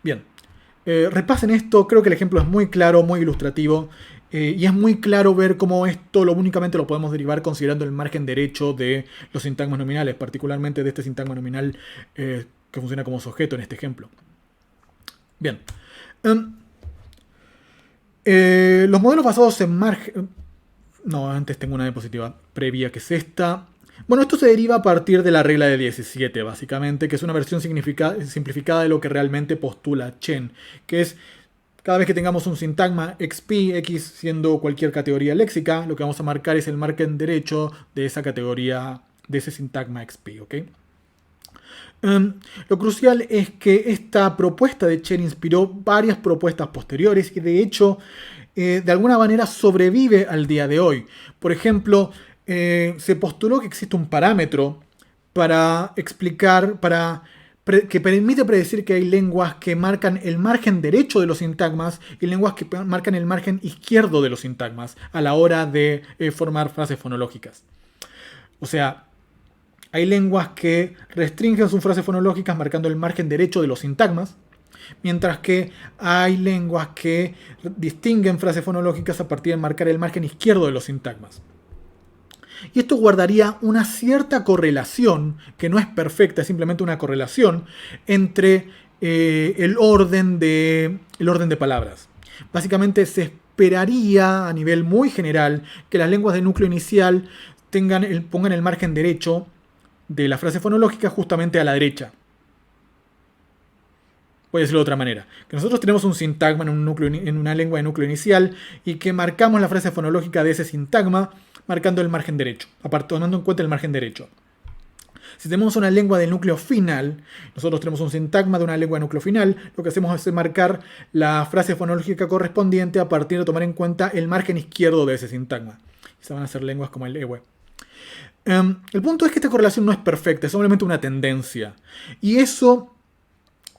Bien, repasen esto, creo que el ejemplo es muy claro, muy ilustrativo, y es muy claro ver cómo esto únicamente lo podemos derivar considerando el margen derecho de los sintagmas nominales, particularmente de este sintagma nominal que funciona como sujeto en este ejemplo. Bien, los modelos basados en margen... No, antes tengo una diapositiva previa que es esta. Bueno, esto se deriva a partir de la regla de 17, básicamente, que es una versión simplificada de lo que realmente postula Chen, que es cada vez que tengamos un sintagma XP, X siendo cualquier categoría léxica, lo que vamos a marcar es el margen derecho de esa categoría, de ese sintagma XP, ¿ok? Lo crucial es que esta propuesta de Chen inspiró varias propuestas posteriores y de hecho de alguna manera sobrevive al día de hoy. Por ejemplo, se postuló que existe un parámetro para explicar, que permite predecir que hay lenguas que marcan el margen derecho de los sintagmas y lenguas que marcan el margen izquierdo de los sintagmas a la hora de formar frases fonológicas. O sea, hay lenguas que restringen sus frases fonológicas marcando el margen derecho de los sintagmas, mientras que hay lenguas que distinguen frases fonológicas a partir de marcar el margen izquierdo de los sintagmas. Y esto guardaría una cierta correlación, que no es perfecta, es simplemente una correlación, entre el orden de palabras. Básicamente se esperaría a nivel muy general que las lenguas de núcleo inicial pongan el margen derecho de la frase fonológica justamente a la derecha. Voy a decirlo de otra manera. Que nosotros tenemos un sintagma en una lengua de núcleo inicial y que marcamos la frase fonológica de ese sintagma marcando el margen derecho, tomando en cuenta el margen derecho. Si tenemos una lengua de núcleo final, nosotros tenemos un sintagma de una lengua de núcleo final, lo que hacemos es marcar la frase fonológica correspondiente a partir de tomar en cuenta el margen izquierdo de ese sintagma. Esas van a ser lenguas como el ewe. El punto es que esta correlación no es perfecta, es simplemente una tendencia. Y eso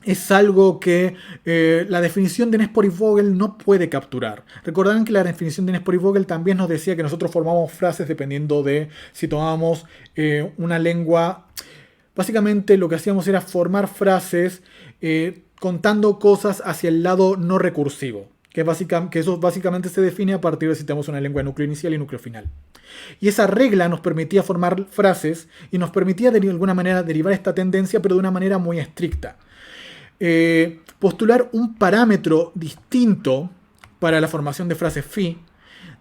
es algo que la definición de Nespor y Vogel no puede capturar. Recordarán que la definición de Nespor y Vogel también nos decía que nosotros formamos frases dependiendo de si tomamos una lengua. Básicamente lo que hacíamos era formar frases contando cosas hacia el lado no recursivo. Que eso básicamente se define a partir de si tenemos una lengua de núcleo inicial y núcleo final. Y esa regla nos permitía formar frases y nos permitía de alguna manera derivar esta tendencia, pero de una manera muy estricta. Postular un parámetro distinto para la formación de frases phi,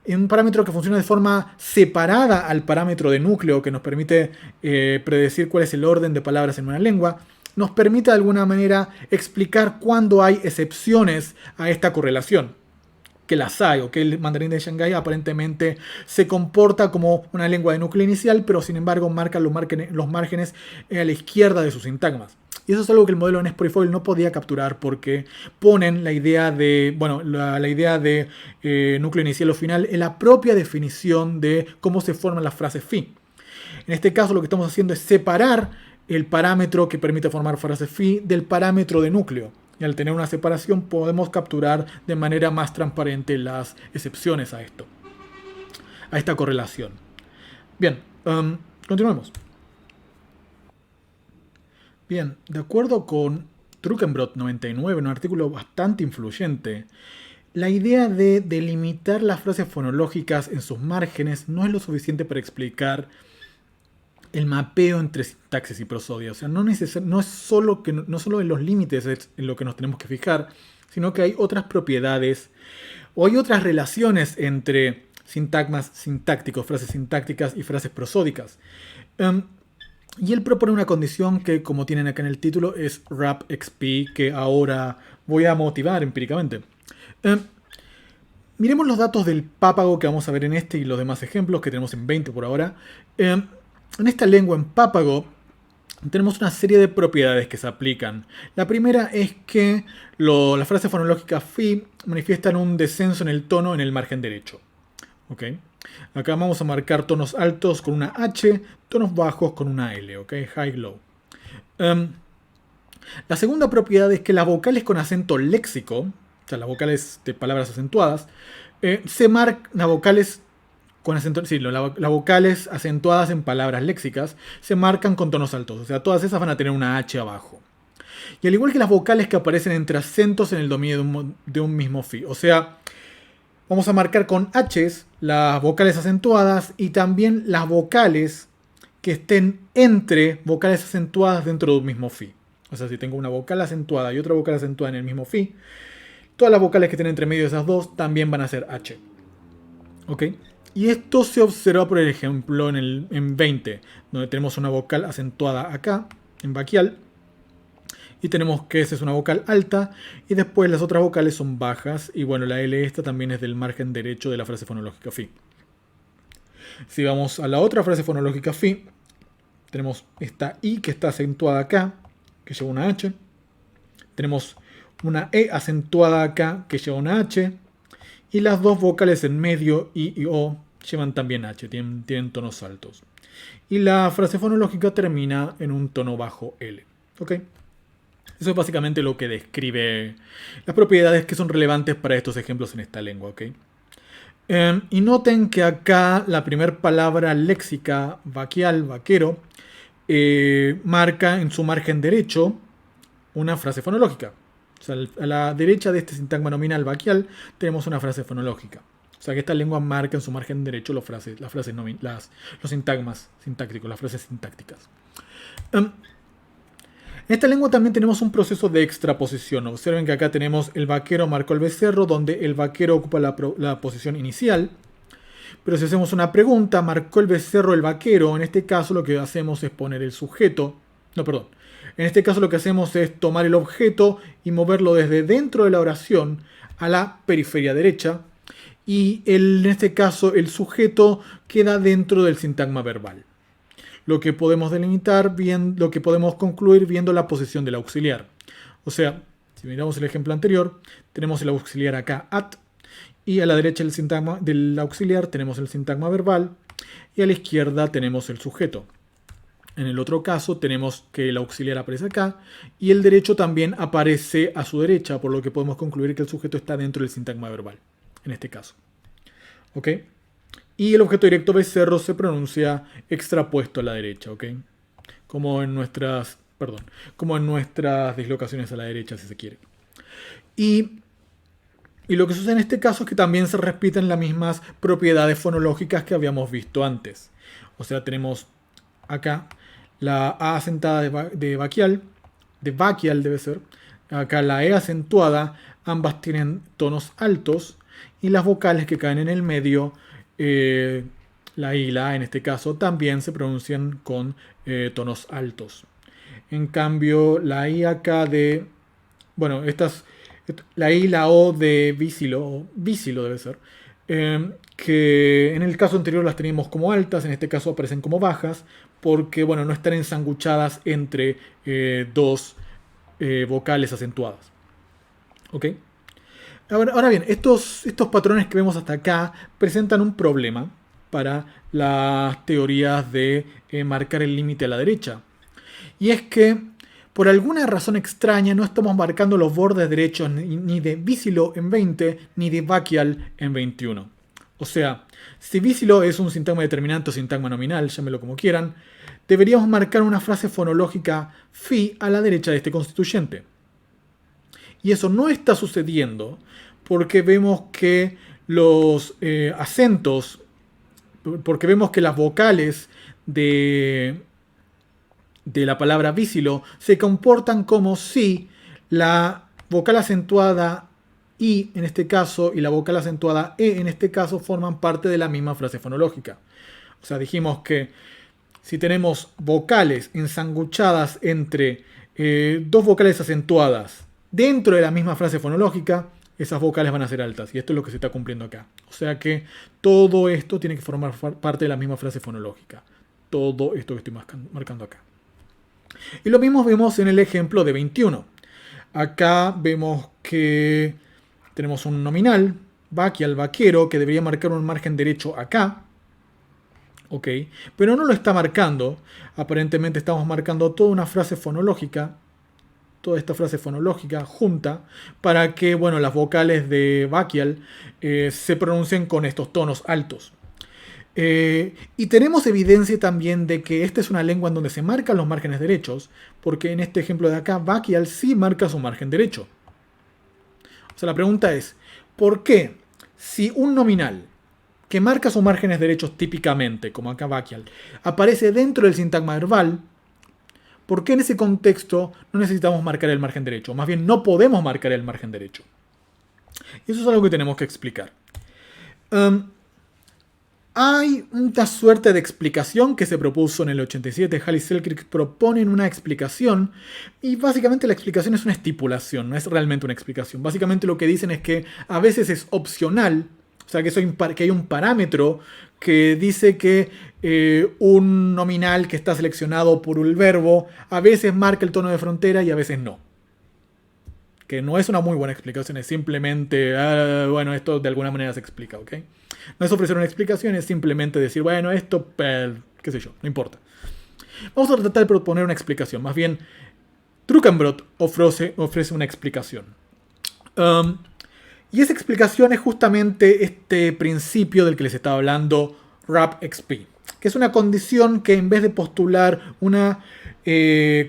un parámetro que funciona de forma separada al parámetro de núcleo que nos permite predecir cuál es el orden de palabras en una lengua, nos permite de alguna manera explicar cuándo hay excepciones a esta correlación. Que las hay, o que el mandarín de Shanghái aparentemente se comporta como una lengua de núcleo inicial, pero sin embargo marca los márgenes a la izquierda de sus sintagmas. Y eso es algo que el modelo Nez-Purifoyle no podía capturar porque ponen la idea de, bueno, la idea de núcleo inicial o final en la propia definición de cómo se forman las frases phi. En este caso lo que estamos haciendo es separar el parámetro que permite formar frases phi del parámetro de núcleo. Y al tener una separación podemos capturar de manera más transparente las excepciones a esto, a esta correlación. Bien, continuemos. Bien, de acuerdo con Trukenbrod 99, un artículo bastante influyente, la idea de delimitar las frases fonológicas en sus márgenes no es lo suficiente para explicar el mapeo entre sintaxis y prosodia. O sea, no es solo en los límites es en lo que nos tenemos que fijar, sino que hay otras propiedades o hay otras relaciones entre sintagmas sintácticos, frases sintácticas y frases prosódicas. Y él propone una condición que, como tienen acá en el título, es RAP-XP, que ahora voy a motivar empíricamente. Miremos los datos del pápago que vamos a ver en este y los demás ejemplos que tenemos en 20 por ahora. En esta lengua, en pápago, tenemos una serie de propiedades que se aplican. La primera es que las frases fonológicas phi manifiestan un descenso en el tono en el margen derecho. ¿Okay? Acá vamos a marcar tonos altos con una H, tonos bajos con una L, ¿okay? High, low. La segunda propiedad es que las vocales con acento léxico, o sea, las vocales de palabras acentuadas, se marcan las vocales con acento, sí, las vocales acentuadas en palabras léxicas se marcan con tonos altos. O sea, todas esas van a tener una H abajo. Y al igual que las vocales que aparecen entre acentos en el dominio de un mismo phi. O sea, vamos a marcar con H's las vocales acentuadas y también las vocales que estén entre vocales acentuadas dentro de un mismo phi. O sea, si tengo una vocal acentuada y otra vocal acentuada en el mismo phi, todas las vocales que estén entre medio de esas dos también van a ser H. ¿Ok? Y esto se observa, por ejemplo, en 20, donde tenemos una vocal acentuada acá, en vaquial. Y tenemos que esa es una vocal alta. Y después las otras vocales son bajas. Y bueno, la L esta también es del margen derecho de la frase fonológica phi. Si vamos a la otra frase fonológica phi, tenemos esta I que está acentuada acá, que lleva una H. Tenemos una E acentuada acá, que lleva una H. Y las dos vocales en medio, I y O, llevan también H, tienen tonos altos. Y la frase fonológica termina en un tono bajo L. ¿Ok? Eso es básicamente lo que describe las propiedades que son relevantes para estos ejemplos en esta lengua. ¿Ok? Y noten que acá la primera palabra léxica, vaquial, vaquero, marca en su margen derecho una frase fonológica. O sea, a la derecha de este sintagma nominal vaquial tenemos una frase fonológica. O sea que esta lengua marca en su margen derecho los sintagmas sintácticos, las frases sintácticas. En esta lengua también tenemos un proceso de extraposición. Observen que acá tenemos el vaquero marcó el becerro, donde el vaquero ocupa la posición inicial. Pero si hacemos una pregunta, marcó el becerro el vaquero, en este caso lo que hacemos es poner el sujeto. No, perdón. En este caso lo que hacemos es tomar el objeto y moverlo desde dentro de la oración a la periferia derecha. Y en este caso el sujeto queda dentro del sintagma verbal. Lo que podemos delimitar, lo que podemos concluir viendo la posición del auxiliar. O sea, si miramos el ejemplo anterior, tenemos el auxiliar acá, at, y a la derecha del auxiliar tenemos el sintagma verbal, y a la izquierda tenemos el sujeto. En el otro caso tenemos que el auxiliar aparece acá y el derecho también aparece a su derecha, por lo que podemos concluir que el sujeto está dentro del sintagma verbal, en este caso. ¿Ok? Y el objeto directo becerro se pronuncia extrapuesto a la derecha, ¿ok? Como en nuestras dislocaciones a la derecha, si se quiere. Y lo que sucede en este caso es que también se repiten las mismas propiedades fonológicas que habíamos visto antes. O sea, tenemos acá la A acentada de vaquial debe ser. Acá la E acentuada, ambas tienen tonos altos. Y las vocales que caen en el medio, la I y la A en este caso, también se pronuncian con tonos altos. En cambio, la I acá de... Bueno, la I y la O de vísilo debe ser. Que en el caso anterior las teníamos como altas, en este caso aparecen como bajas, porque bueno, no están ensanguchadas entre dos vocales acentuadas. ¿Ok? Ahora bien, estos patrones que vemos hasta acá presentan un problema para las teorías de marcar el límite a la derecha. Y es que, por alguna razón extraña, no estamos marcando los bordes derechos ni de vísilo en 20, ni de vaquial en 21. O sea, si vísilo es un sintagma determinante o sintagma nominal, llámelo como quieran, deberíamos marcar una frase fonológica phi a la derecha de este constituyente. Y eso no está sucediendo porque vemos que los acentos, porque vemos que las vocales de la palabra vísilo se comportan como si la vocal acentuada I en este caso y la vocal acentuada E en este caso forman parte de la misma frase fonológica. O sea, dijimos que si tenemos vocales ensanguchadas entre dos vocales acentuadas dentro de la misma frase fonológica, esas vocales van a ser altas. Y esto es lo que se está cumpliendo acá. O sea que todo esto tiene que formar parte de la misma frase fonológica. Todo esto que estoy marcando acá. Y lo mismo vemos en el ejemplo de 21. Acá vemos que tenemos un nominal, vaquial, vaquero, que debería marcar un margen derecho acá. Ok, pero no lo está marcando. Aparentemente estamos marcando toda una frase fonológica, toda esta frase fonológica junta, para que, bueno, las vocales de vaquial se pronuncien con estos tonos altos. Y tenemos evidencia también de que esta es una lengua en donde se marcan los márgenes derechos, porque en este ejemplo de acá, vaquial sí marca su margen derecho. O sea, la pregunta es, ¿por qué si un nominal que marca sus márgenes derechos típicamente, como acá vaquial, aparece dentro del sintagma verbal, ¿por qué en ese contexto no necesitamos marcar el margen derecho? Más bien, no podemos marcar el margen derecho. Y eso es algo que tenemos que explicar. Hay una suerte de explicación que se propuso en el 87. Hall y Selkirk proponen una explicación y básicamente la explicación es una estipulación, no es realmente una explicación. Básicamente lo que dicen es que a veces es opcional, o sea que hay un parámetro que dice que un nominal que está seleccionado por un verbo a veces marca el tono de frontera y a veces no. Que no es una muy buena explicación, es simplemente, bueno, esto de alguna manera se explica, ¿ok? No es ofrecer una explicación, es simplemente decir, bueno, esto, qué sé yo, no importa. Vamos a tratar de proponer una explicación. Más bien, Trukenbrod ofrece una explicación. Y esa explicación es justamente este principio del que les estaba hablando, RAP-XP, que es una condición que en vez de postular una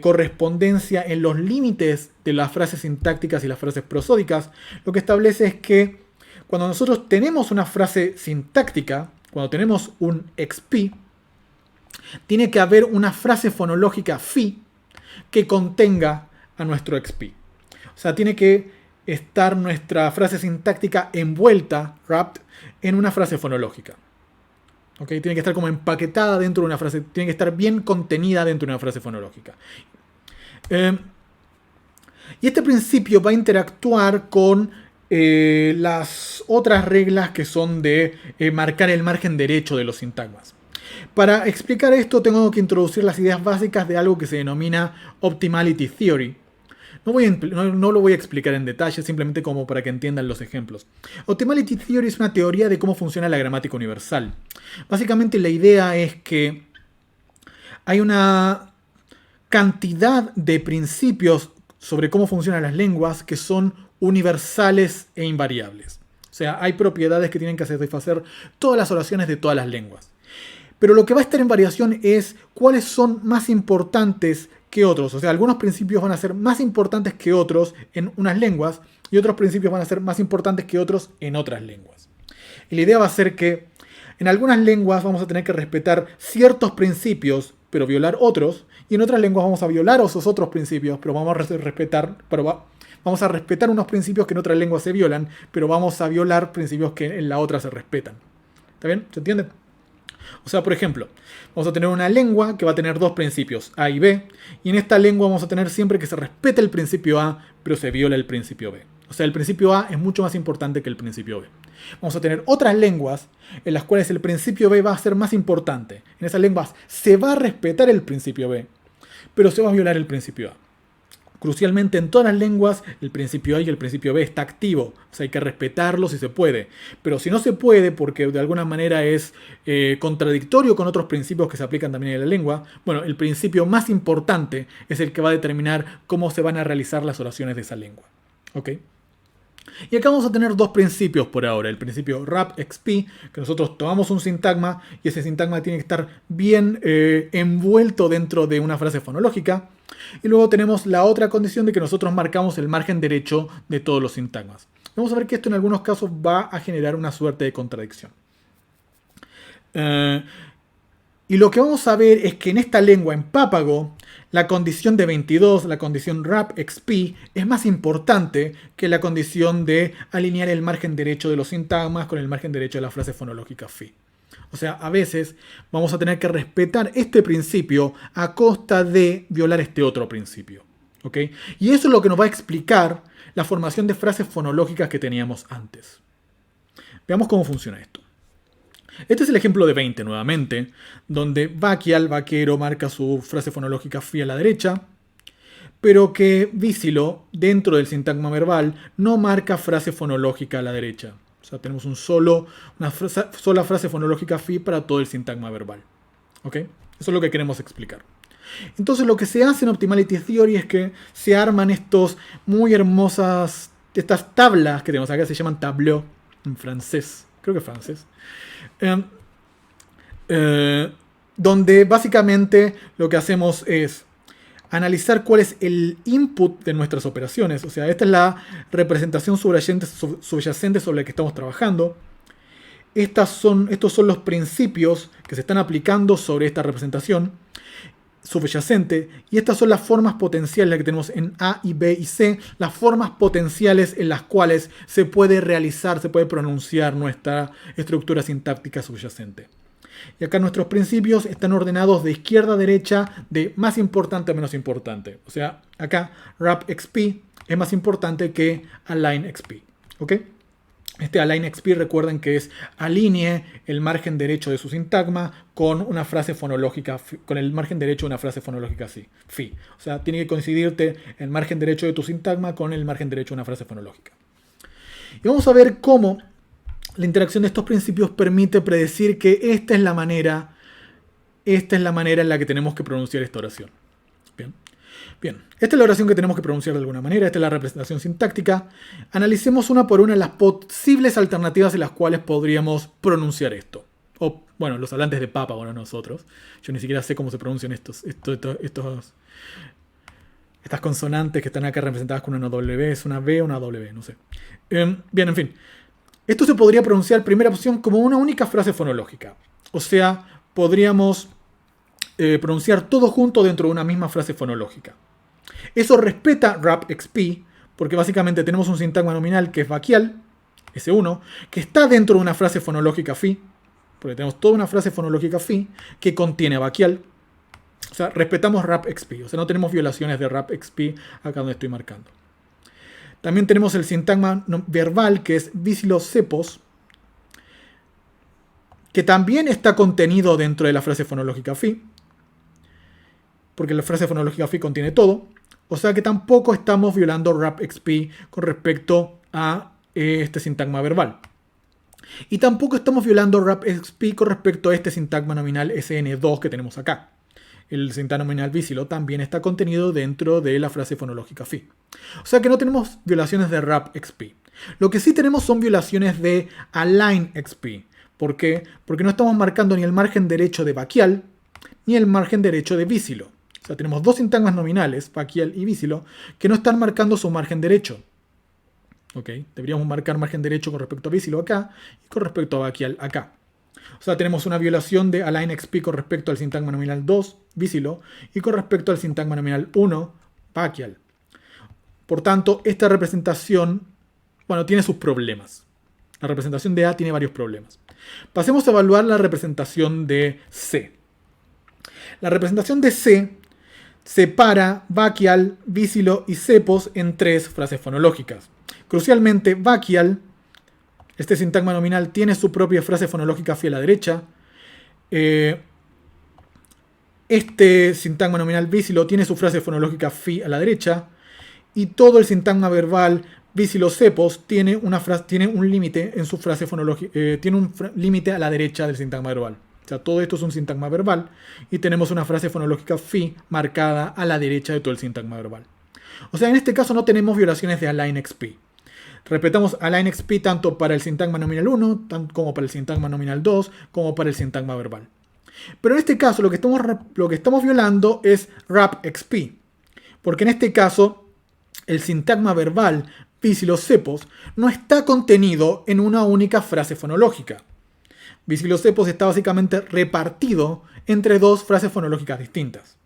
correspondencia en los límites de las frases sintácticas y las frases prosódicas, lo que establece es que cuando nosotros tenemos una frase sintáctica, cuando tenemos un XP, tiene que haber una frase fonológica phi que contenga a nuestro XP. O sea, tiene que estar nuestra frase sintáctica envuelta, wrapped, en una frase fonológica. ¿Okay? Tiene que estar como empaquetada dentro de una frase, tiene que estar bien contenida dentro de una frase fonológica. Y este principio va a interactuar con las otras reglas que son de marcar el margen derecho de los sintagmas. Para explicar esto tengo que introducir las ideas básicas de algo que se denomina Optimality Theory. No lo voy a explicar en detalle, simplemente como para que entiendan los ejemplos. Optimality Theory es una teoría de cómo funciona la gramática universal. Básicamente la idea es que hay una cantidad de principios sobre cómo funcionan las lenguas que son universales e invariables. O sea, hay propiedades que tienen que satisfacer todas las oraciones de todas las lenguas. Pero lo que va a estar en variación es cuáles son más importantes que otros. O sea, algunos principios van a ser más importantes que otros en unas lenguas y otros principios van a ser más importantes que otros en otras lenguas. Y la idea va a ser que en algunas lenguas vamos a tener que respetar ciertos principios, pero violar otros. Y en otras lenguas vamos a violar esos otros principios, pero vamos a respetar unos principios que en otras lenguas se violan, pero vamos a violar principios que en la otra se respetan. ¿Está bien? ¿Se entiende? O sea, por ejemplo, vamos a tener una lengua que va a tener dos principios, A y B, y en esta lengua vamos a tener siempre que se respete el principio A, pero se viola el principio B. O sea, el principio A es mucho más importante que el principio B. Vamos a tener otras lenguas en las cuales el principio B va a ser más importante. En esas lenguas se va a respetar el principio B, pero se va a violar el principio A. Crucialmente, en todas las lenguas, el principio A y el principio B está activo. O sea, hay que respetarlo si se puede. Pero si no se puede, porque de alguna manera es contradictorio con otros principios que se aplican también en la lengua, bueno, el principio más importante es el que va a determinar cómo se van a realizar las oraciones de esa lengua. ¿Ok? Y acá vamos a tener dos principios por ahora. El principio RAP-XP, que nosotros tomamos un sintagma y ese sintagma tiene que estar bien envuelto dentro de una frase fonológica. Y luego tenemos la otra condición de que nosotros marcamos el margen derecho de todos los sintagmas. Vamos a ver que esto en algunos casos va a generar una suerte de contradicción. Y lo que vamos a ver es que en esta lengua, en Papago, la condición de 22, la condición RAP-XP, es más importante que la condición de alinear el margen derecho de los sintagmas con el margen derecho de la frase fonológica FI. O sea, a veces vamos a tener que respetar este principio a costa de violar este otro principio. ¿Ok? Y eso es lo que nos va a explicar la formación de frases fonológicas que teníamos antes. Veamos cómo funciona esto. Este es el ejemplo de 20 nuevamente, donde vaquial, vaquero, marca su frase fonológica FI a la derecha, pero que vísilo, dentro del sintagma verbal, no marca frase fonológica a la derecha. O sea, tenemos una sola frase fonológica FI para todo el sintagma verbal. ¿Ok? Eso es lo que queremos explicar. Entonces lo que se hace en Optimality Theory es que se arman estas tablas que tenemos acá, se llaman tableaux en francés, creo que francés, donde básicamente lo que hacemos es analizar cuál es el input de nuestras operaciones. O sea, esta es la representación subyacente sobre la que estamos trabajando. Estos son los principios que se están aplicando sobre esta representación subyacente, y estas son las formas potenciales que tenemos en A y B y C, las formas potenciales en las cuales se puede realizar, se puede pronunciar nuestra estructura sintáctica subyacente. Y acá nuestros principios están ordenados de izquierda a derecha, de más importante a menos importante. O sea, acá RAP-XP es más importante que Align-XP. ¿Ok? Este Align-XP, recuerden que es alinee el margen derecho de su sintagma con una frase fonológica, con el margen derecho de una frase fonológica FI. O sea, tiene que coincidirte el margen derecho de tu sintagma con el margen derecho de una frase fonológica. Y vamos a ver cómo la interacción de estos principios permite predecir que esta es la manera en la que tenemos que pronunciar esta oración. Bien, esta es la oración que tenemos que pronunciar de alguna manera, esta es la representación sintáctica. Analicemos una por una las posibles alternativas en las cuales podríamos pronunciar esto. O, bueno, los hablantes de papa, bueno, nosotros. Yo ni siquiera sé cómo se pronuncian estas consonantes que están acá representadas con una W, es una B o una W, no sé. Bien, en fin. Esto se podría pronunciar, primera opción, como una única frase fonológica. O sea, podríamos pronunciar todo junto dentro de una misma frase fonológica. Eso respeta RAP-XP, porque básicamente tenemos un sintagma nominal que es vaquial, S1, que está dentro de una frase fonológica FI, porque tenemos toda una frase fonológica FI que contiene vaquial. O sea, respetamos RAP-XP, o sea, no tenemos violaciones de RAP-XP acá donde estoy marcando. También tenemos el sintagma verbal que es vísilo-sepos, que también está contenido dentro de la frase fonológica FI, porque la frase fonológica FI contiene todo. O sea que tampoco estamos violando RAP-XP con respecto a este sintagma verbal. Y tampoco estamos violando RAP-XP con respecto a este sintagma nominal SN2 que tenemos acá. El sintagma nominal vísilo también está contenido dentro de la frase fonológica FI. O sea que no tenemos violaciones de RAP-XP. Lo que sí tenemos son violaciones de Align-XP. ¿Por qué? Porque no estamos marcando ni el margen derecho de vaquial ni el margen derecho de vísilo. O sea, tenemos dos sintagmas nominales, vaquial y vísilo, que no están marcando su margen derecho. ¿Ok? Deberíamos marcar margen derecho con respecto a vísilo acá y con respecto a vaquial acá. O sea, tenemos una violación de Align-XP con respecto al sintagma nominal 2, vísilo, y con respecto al sintagma nominal 1, vaquial. Por tanto, esta representación, bueno, tiene sus problemas. La representación de A tiene varios problemas. Pasemos a evaluar la representación de C. La representación de C separa vaquial, vísilo y cepos en 3 frases fonológicas. Crucialmente, vaquial, este sintagma nominal, tiene su propia frase fonológica phi a la derecha. Este sintagma nominal vísilo tiene su frase fonológica phi a la derecha. Y todo el sintagma verbal vísilo cepos tiene un límite en su frase fonológica, tiene un límite a la derecha del sintagma verbal. O sea, todo esto es un sintagma verbal y tenemos una frase fonológica phi marcada a la derecha de todo el sintagma verbal. O sea, en este caso no tenemos violaciones de align XP. Respetamos align XP tanto para el sintagma nominal 1, como para el sintagma nominal 2, como para el sintagma verbal. Pero en este caso lo que estamos violando es wrap XP. Porque en este caso el sintagma verbal vísilo cepos no está contenido en una única frase fonológica. Vísilo cepos está básicamente repartido entre 2 frases fonológicas distintas.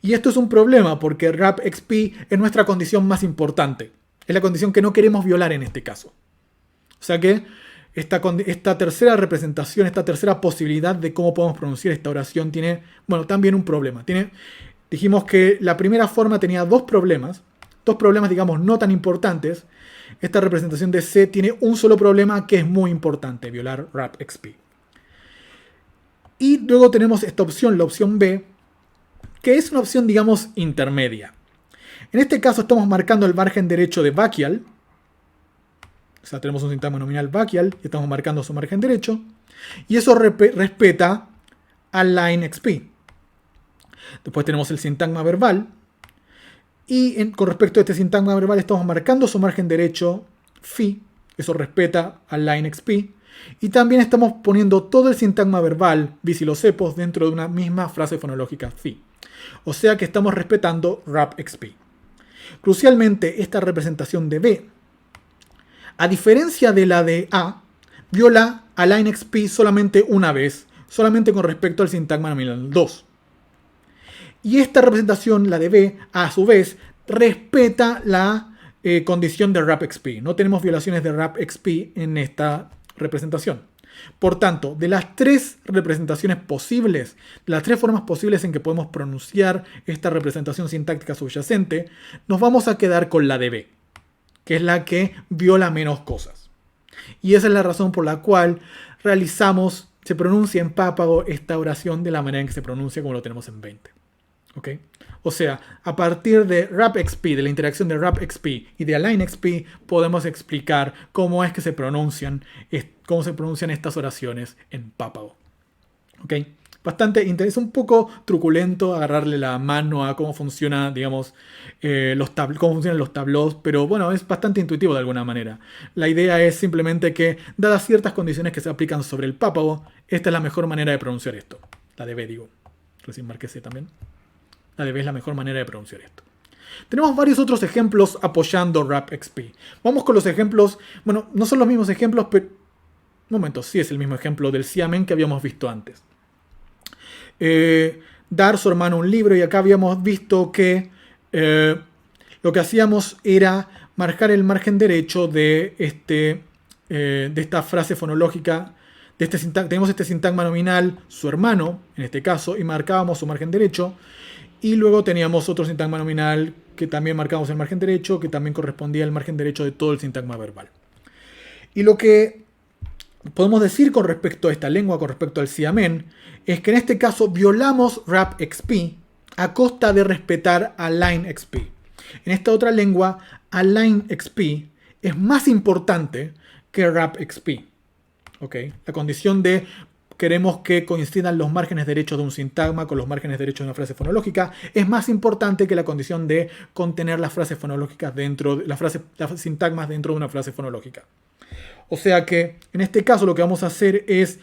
Y esto es un problema porque wrap XP es nuestra condición más importante. Es la condición que no queremos violar en este caso. O sea que esta tercera representación, esta tercera posibilidad de cómo podemos pronunciar esta oración tiene, bueno, también un problema. Dijimos que la primera forma tenía 2 problemas, digamos no tan importantes. Esta representación de C tiene un solo problema que es muy importante, violar wrap XP. Y luego tenemos esta opción, la opción B, que es una opción, digamos, intermedia. En este caso estamos marcando el margen derecho de vaquial. O sea, tenemos un sintagma nominal vaquial y estamos marcando su margen derecho. Y eso respeta align XP. Después tenemos el sintagma verbal. Y con respecto a este sintagma verbal estamos marcando su margen derecho phi. Eso respeta align XP. Y también estamos poniendo todo el sintagma verbal vísilo cepos dentro de una misma frase fonológica phi. O sea que estamos respetando wrap XP. Crucialmente, esta representación de B, a diferencia de la de A, viola align XP solamente una vez, solamente con respecto al sintagma nominal 2. Y esta representación, la de B, a su vez, respeta la condición de wrap XP. No tenemos violaciones de wrap XP en esta representación. Por tanto, de las 3 representaciones posibles, de las 3 formas posibles en que podemos pronunciar esta representación sintáctica subyacente, nos vamos a quedar con la de B, que es la que viola menos cosas. Y esa es la razón por la cual se pronuncia en Papago esta oración de la manera en que se pronuncia como lo tenemos en 20. ¿Ok? O sea, a partir de wrap XP, de la interacción de wrap XP y de align XP, podemos explicar cómo es que se pronuncian estas oraciones en Papago. ¿Ok? Es un poco truculento agarrarle la mano a cómo funciona, digamos, cómo funcionan los tableaux, pero bueno, es bastante intuitivo de alguna manera. La idea es simplemente que, dadas ciertas condiciones que se aplican sobre el Papago, esta es la mejor manera de pronunciar esto. La de B, digo. Recién marqué C también. La de B es la mejor manera de pronunciar esto. Tenemos varios otros ejemplos apoyando wrap XP. Vamos con los ejemplos. Bueno, no son los mismos ejemplos, pero... Un momento, sí es el mismo ejemplo del siamen que habíamos visto antes. Dar su hermano un libro, y acá habíamos visto que lo que hacíamos era marcar el margen derecho de esta frase fonológica. Tenemos este sintagma nominal, su hermano, en este caso, y marcábamos su margen derecho. Y luego teníamos otro sintagma nominal que también marcamos el margen derecho, que también correspondía al margen derecho de todo el sintagma verbal. Y lo que podemos decir con respecto a esta lengua, con respecto al siamen, es que en este caso violamos wrap XP a costa de respetar align XP. En esta otra lengua, align XP es más importante que wrap XP. ¿Okay? La condición de queremos que coincidan los márgenes derechos de un sintagma con los márgenes derechos de una frase fonológica es más importante que la condición de contener las frases fonológicas dentro de las sintagmas dentro de una frase fonológica. O sea que en este caso lo que vamos a hacer es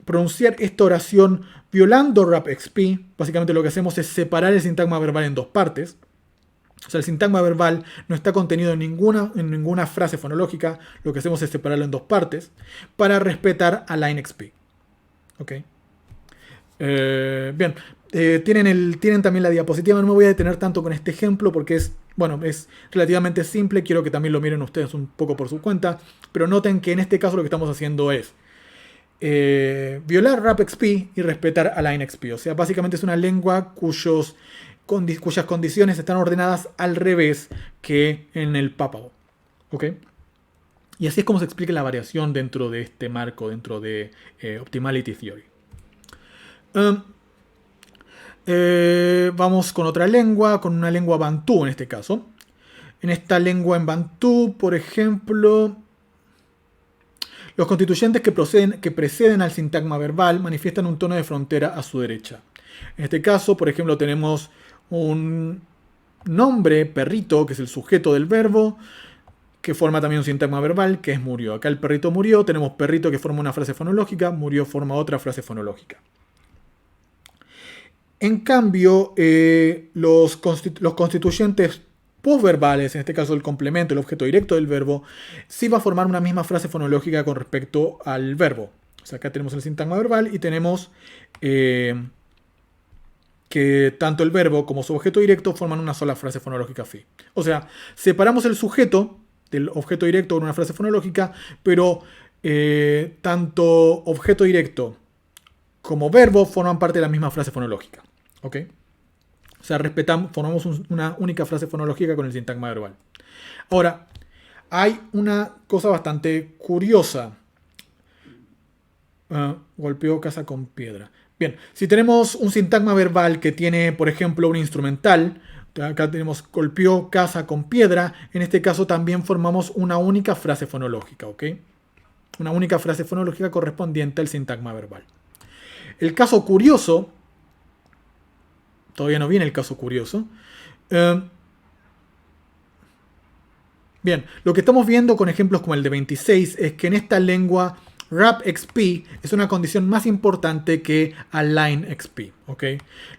pronunciar esta oración violando wrap XP. Básicamente lo que hacemos es separar el sintagma verbal en 2 partes. O sea, el sintagma verbal no está contenido en ninguna frase fonológica. Lo que hacemos es separarlo en 2 partes para respetar align XP. ¿Ok? Bien. Tienen también la diapositiva. No me voy a detener tanto con este ejemplo porque es Bueno, es relativamente simple, quiero que también lo miren ustedes un poco por su cuenta, pero noten que en este caso lo que estamos haciendo es violar rapxp y respetar alignxp. O sea, básicamente es una lengua cuyas condiciones están ordenadas al revés que en el Papago. ¿Ok? Y así es como se explica la variación dentro de este marco, dentro de Optimality Theory. Vamos con otra lengua, con una lengua bantú en este caso. En esta lengua en bantú, por ejemplo, los constituyentes que preceden al sintagma verbal manifiestan un tono de frontera a su derecha. En este caso, por ejemplo, tenemos un nombre, perrito, que es el sujeto del verbo, que forma también un sintagma verbal, que es murió. Acá el perrito murió, tenemos perrito que forma una frase fonológica, murió forma otra frase fonológica. En cambio, los constituyentes postverbales, en este caso el complemento, el objeto directo del verbo, sí va a formar una misma frase fonológica con respecto al verbo. O sea, acá tenemos el sintagma verbal y tenemos que tanto el verbo como su objeto directo forman una sola frase fonológica phi. O sea, separamos el sujeto del objeto directo con una frase fonológica, pero tanto objeto directo como verbo forman parte de la misma frase fonológica. ¿Ok? O sea, formamos una única frase fonológica con el sintagma verbal. Ahora, hay una cosa bastante curiosa. Golpeó casa con piedra. Bien, si tenemos un sintagma verbal que tiene, por ejemplo, un instrumental, acá tenemos golpeó casa con piedra, en este caso también formamos una única frase fonológica, ¿ok? Una única frase fonológica correspondiente al sintagma verbal. El caso curioso, todavía no viene el caso curioso. Bien, lo que estamos viendo con ejemplos como el de 26 es que en esta lengua rapxp es una condición más importante que alignxp. ¿Ok?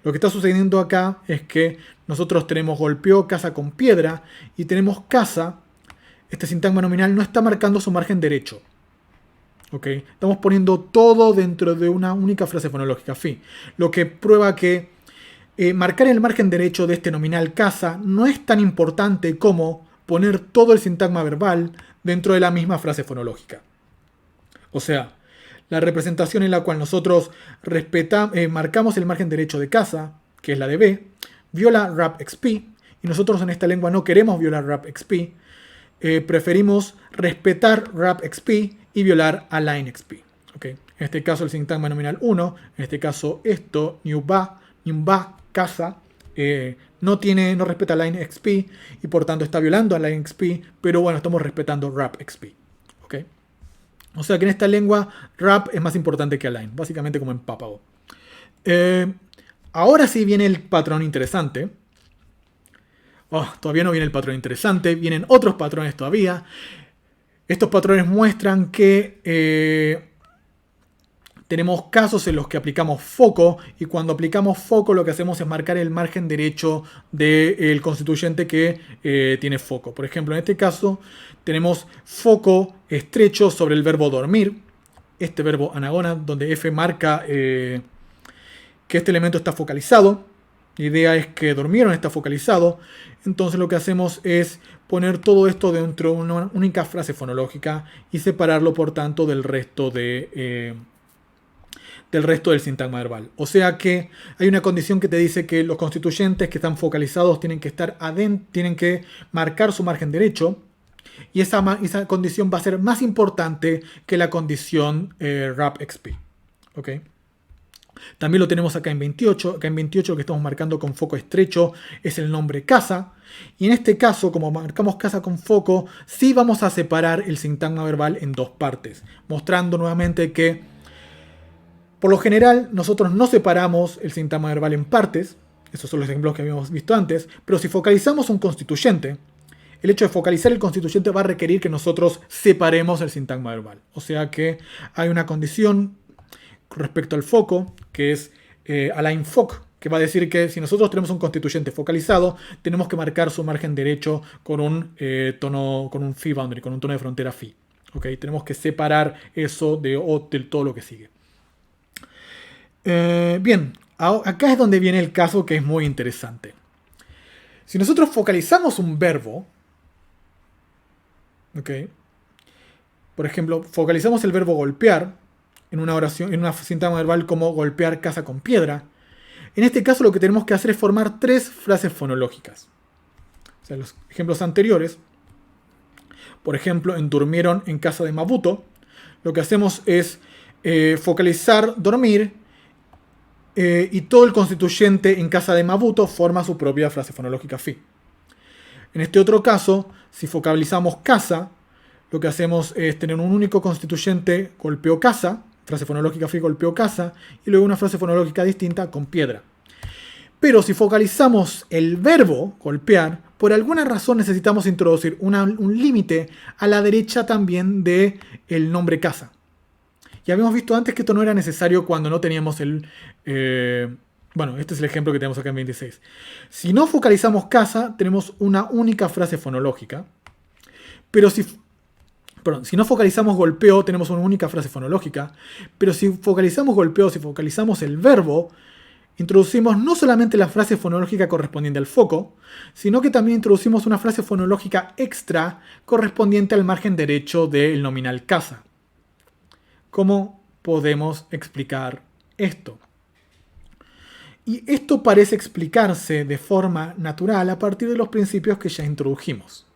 Lo que está sucediendo acá es que nosotros tenemos golpeó casa con piedra y tenemos casa. Este sintagma nominal no está marcando su margen derecho. ¿Ok? Estamos poniendo todo dentro de una única frase fonológica phi. Lo que prueba que marcar el margen derecho de este nominal casa no es tan importante como poner todo el sintagma verbal dentro de la misma frase fonológica. O sea, la representación en la cual nosotros marcamos el margen derecho de casa, que es la de B, viola rapxp, y nosotros en esta lengua no queremos violar rapxp, preferimos respetar rapxp y violar alignxp. ¿Okay? En este caso el sintagma nominal 1, en este caso esto, nyumba, casa, no respeta alignxp y por tanto está violando alignxp, pero bueno, estamos respetando rapxp. ¿Okay? O sea que en esta lengua rap es más importante que align, básicamente como en Papago. Ahora sí viene el patrón interesante. Todavía no viene el patrón interesante, vienen otros patrones todavía. Estos patrones muestran que tenemos casos en los que aplicamos foco, y cuando aplicamos foco lo que hacemos es marcar el margen derecho del constituyente que tiene foco. Por ejemplo, en este caso tenemos foco estrecho sobre el verbo dormir, este verbo anagona, donde F marca que este elemento está focalizado. La idea es que durmieron está focalizado. Entonces lo que hacemos es poner todo esto dentro de una única frase fonológica y separarlo, por tanto, del resto del sintagma verbal. O sea que hay una condición que te dice que los constituyentes que están focalizados tienen que estar tienen que marcar su margen derecho, y esa condición va a ser más importante que la condición rapxp. ¿Ok? También lo tenemos acá en 28. Acá en 28 lo que estamos marcando con foco estrecho es el nombre casa. Y en este caso, como marcamos casa con foco, sí vamos a separar el sintagma verbal en dos partes, mostrando nuevamente que por lo general nosotros no separamos el sintagma verbal en partes. Esos son los ejemplos que habíamos visto antes. Pero si focalizamos un constituyente, el hecho de focalizar el constituyente va a requerir que nosotros separemos el sintagma verbal. O sea que hay una condición respecto al foco, que es align foc, que va a decir que si nosotros tenemos un constituyente focalizado, tenemos que marcar su margen derecho con un tono, con un phi boundary, con un tono de frontera phi. ¿Okay? Tenemos que separar eso de todo lo que sigue. Bien, acá es donde viene el caso que es muy interesante. Si nosotros focalizamos un verbo, ¿ok? Por ejemplo, focalizamos el verbo golpear en una oración, en una sintagma verbal como golpear casa con piedra. En este caso lo que tenemos que hacer es formar 3 frases fonológicas. O sea, los ejemplos anteriores, por ejemplo, en durmieron en casa de Mabuto, lo que hacemos es focalizar dormir y todo el constituyente en casa de Mabuto forma su propia frase fonológica fi. En este otro caso, si focalizamos casa, lo que hacemos es tener un único constituyente golpeó casa, frase fonológica fi golpeó casa, y luego una frase fonológica distinta con piedra. Pero si focalizamos el verbo golpear, por alguna razón necesitamos introducir un límite a la derecha también del nombre casa. Ya habíamos visto antes que esto no era necesario cuando no teníamos el... bueno, este es el ejemplo que tenemos acá en 26. Si no focalizamos casa, tenemos una única frase fonológica. Pero si no focalizamos golpeo, tenemos una única frase fonológica. Pero si focalizamos golpeo, si focalizamos el verbo, introducimos no solamente la frase fonológica correspondiente al foco, sino que también introducimos una frase fonológica extra correspondiente al margen derecho del nominal casa. ¿Cómo podemos explicar esto? Y esto parece explicarse de forma natural a partir de los principios que ya introdujimos.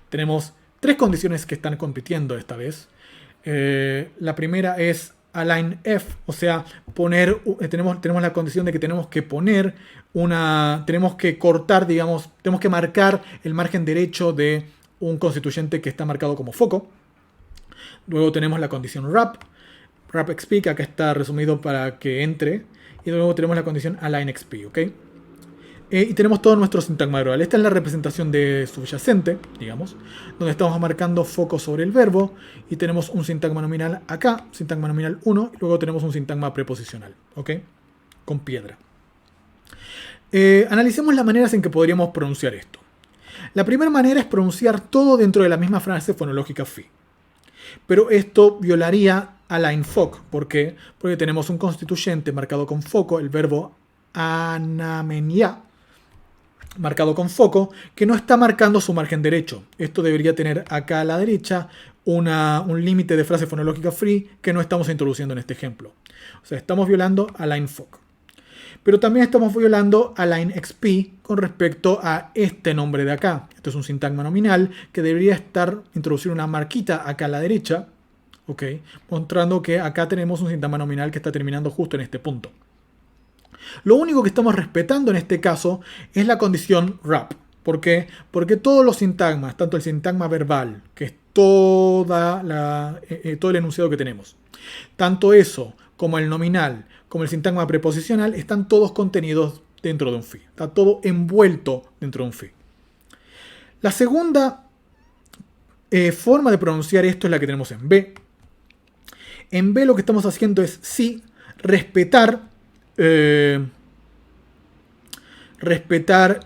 Tenemos 3 condiciones que están compitiendo esta vez. La primera es align F, o sea, tenemos la condición de que tenemos que tenemos que cortar, digamos, tenemos que marcar el margen derecho de un constituyente que está marcado como foco. Luego tenemos la condición wrap XP, que acá está resumido para que entre. Y luego tenemos la condición align XP, ¿ok? Y tenemos todo nuestro sintagma verbal. Esta es la representación de subyacente, digamos, donde estamos marcando foco sobre el verbo. Y tenemos un sintagma nominal acá, sintagma nominal 1, y luego tenemos un sintagma preposicional, ¿ok? Con piedra. Analicemos las maneras en que podríamos pronunciar esto. La primera manera es pronunciar todo dentro de la misma frase fonológica fi. Pero esto violaría align foc. ¿Por qué? Porque tenemos un constituyente marcado con foco, el verbo anamenia, marcado con foco, que no está marcando su margen derecho. Esto debería tener acá a la derecha un límite de frase fonológica free que no estamos introduciendo en este ejemplo. O sea, estamos violando align foc. Pero también estamos violando align XP con respecto a este nombre de acá. Esto es un sintagma nominal que debería introducir una marquita acá a la derecha, ¿ok? Mostrando que acá tenemos un sintagma nominal que está terminando justo en este punto. Lo único que estamos respetando en este caso es la condición wrap. ¿Por qué? Porque todos los sintagmas, tanto el sintagma verbal, que es todo el enunciado que tenemos, tanto eso como el nominal, como el sintagma preposicional, están todos contenidos dentro de un fi. Está todo envuelto dentro de un fi. La segunda forma de pronunciar esto es la que tenemos en B. En B lo que estamos haciendo es sí respetar respetar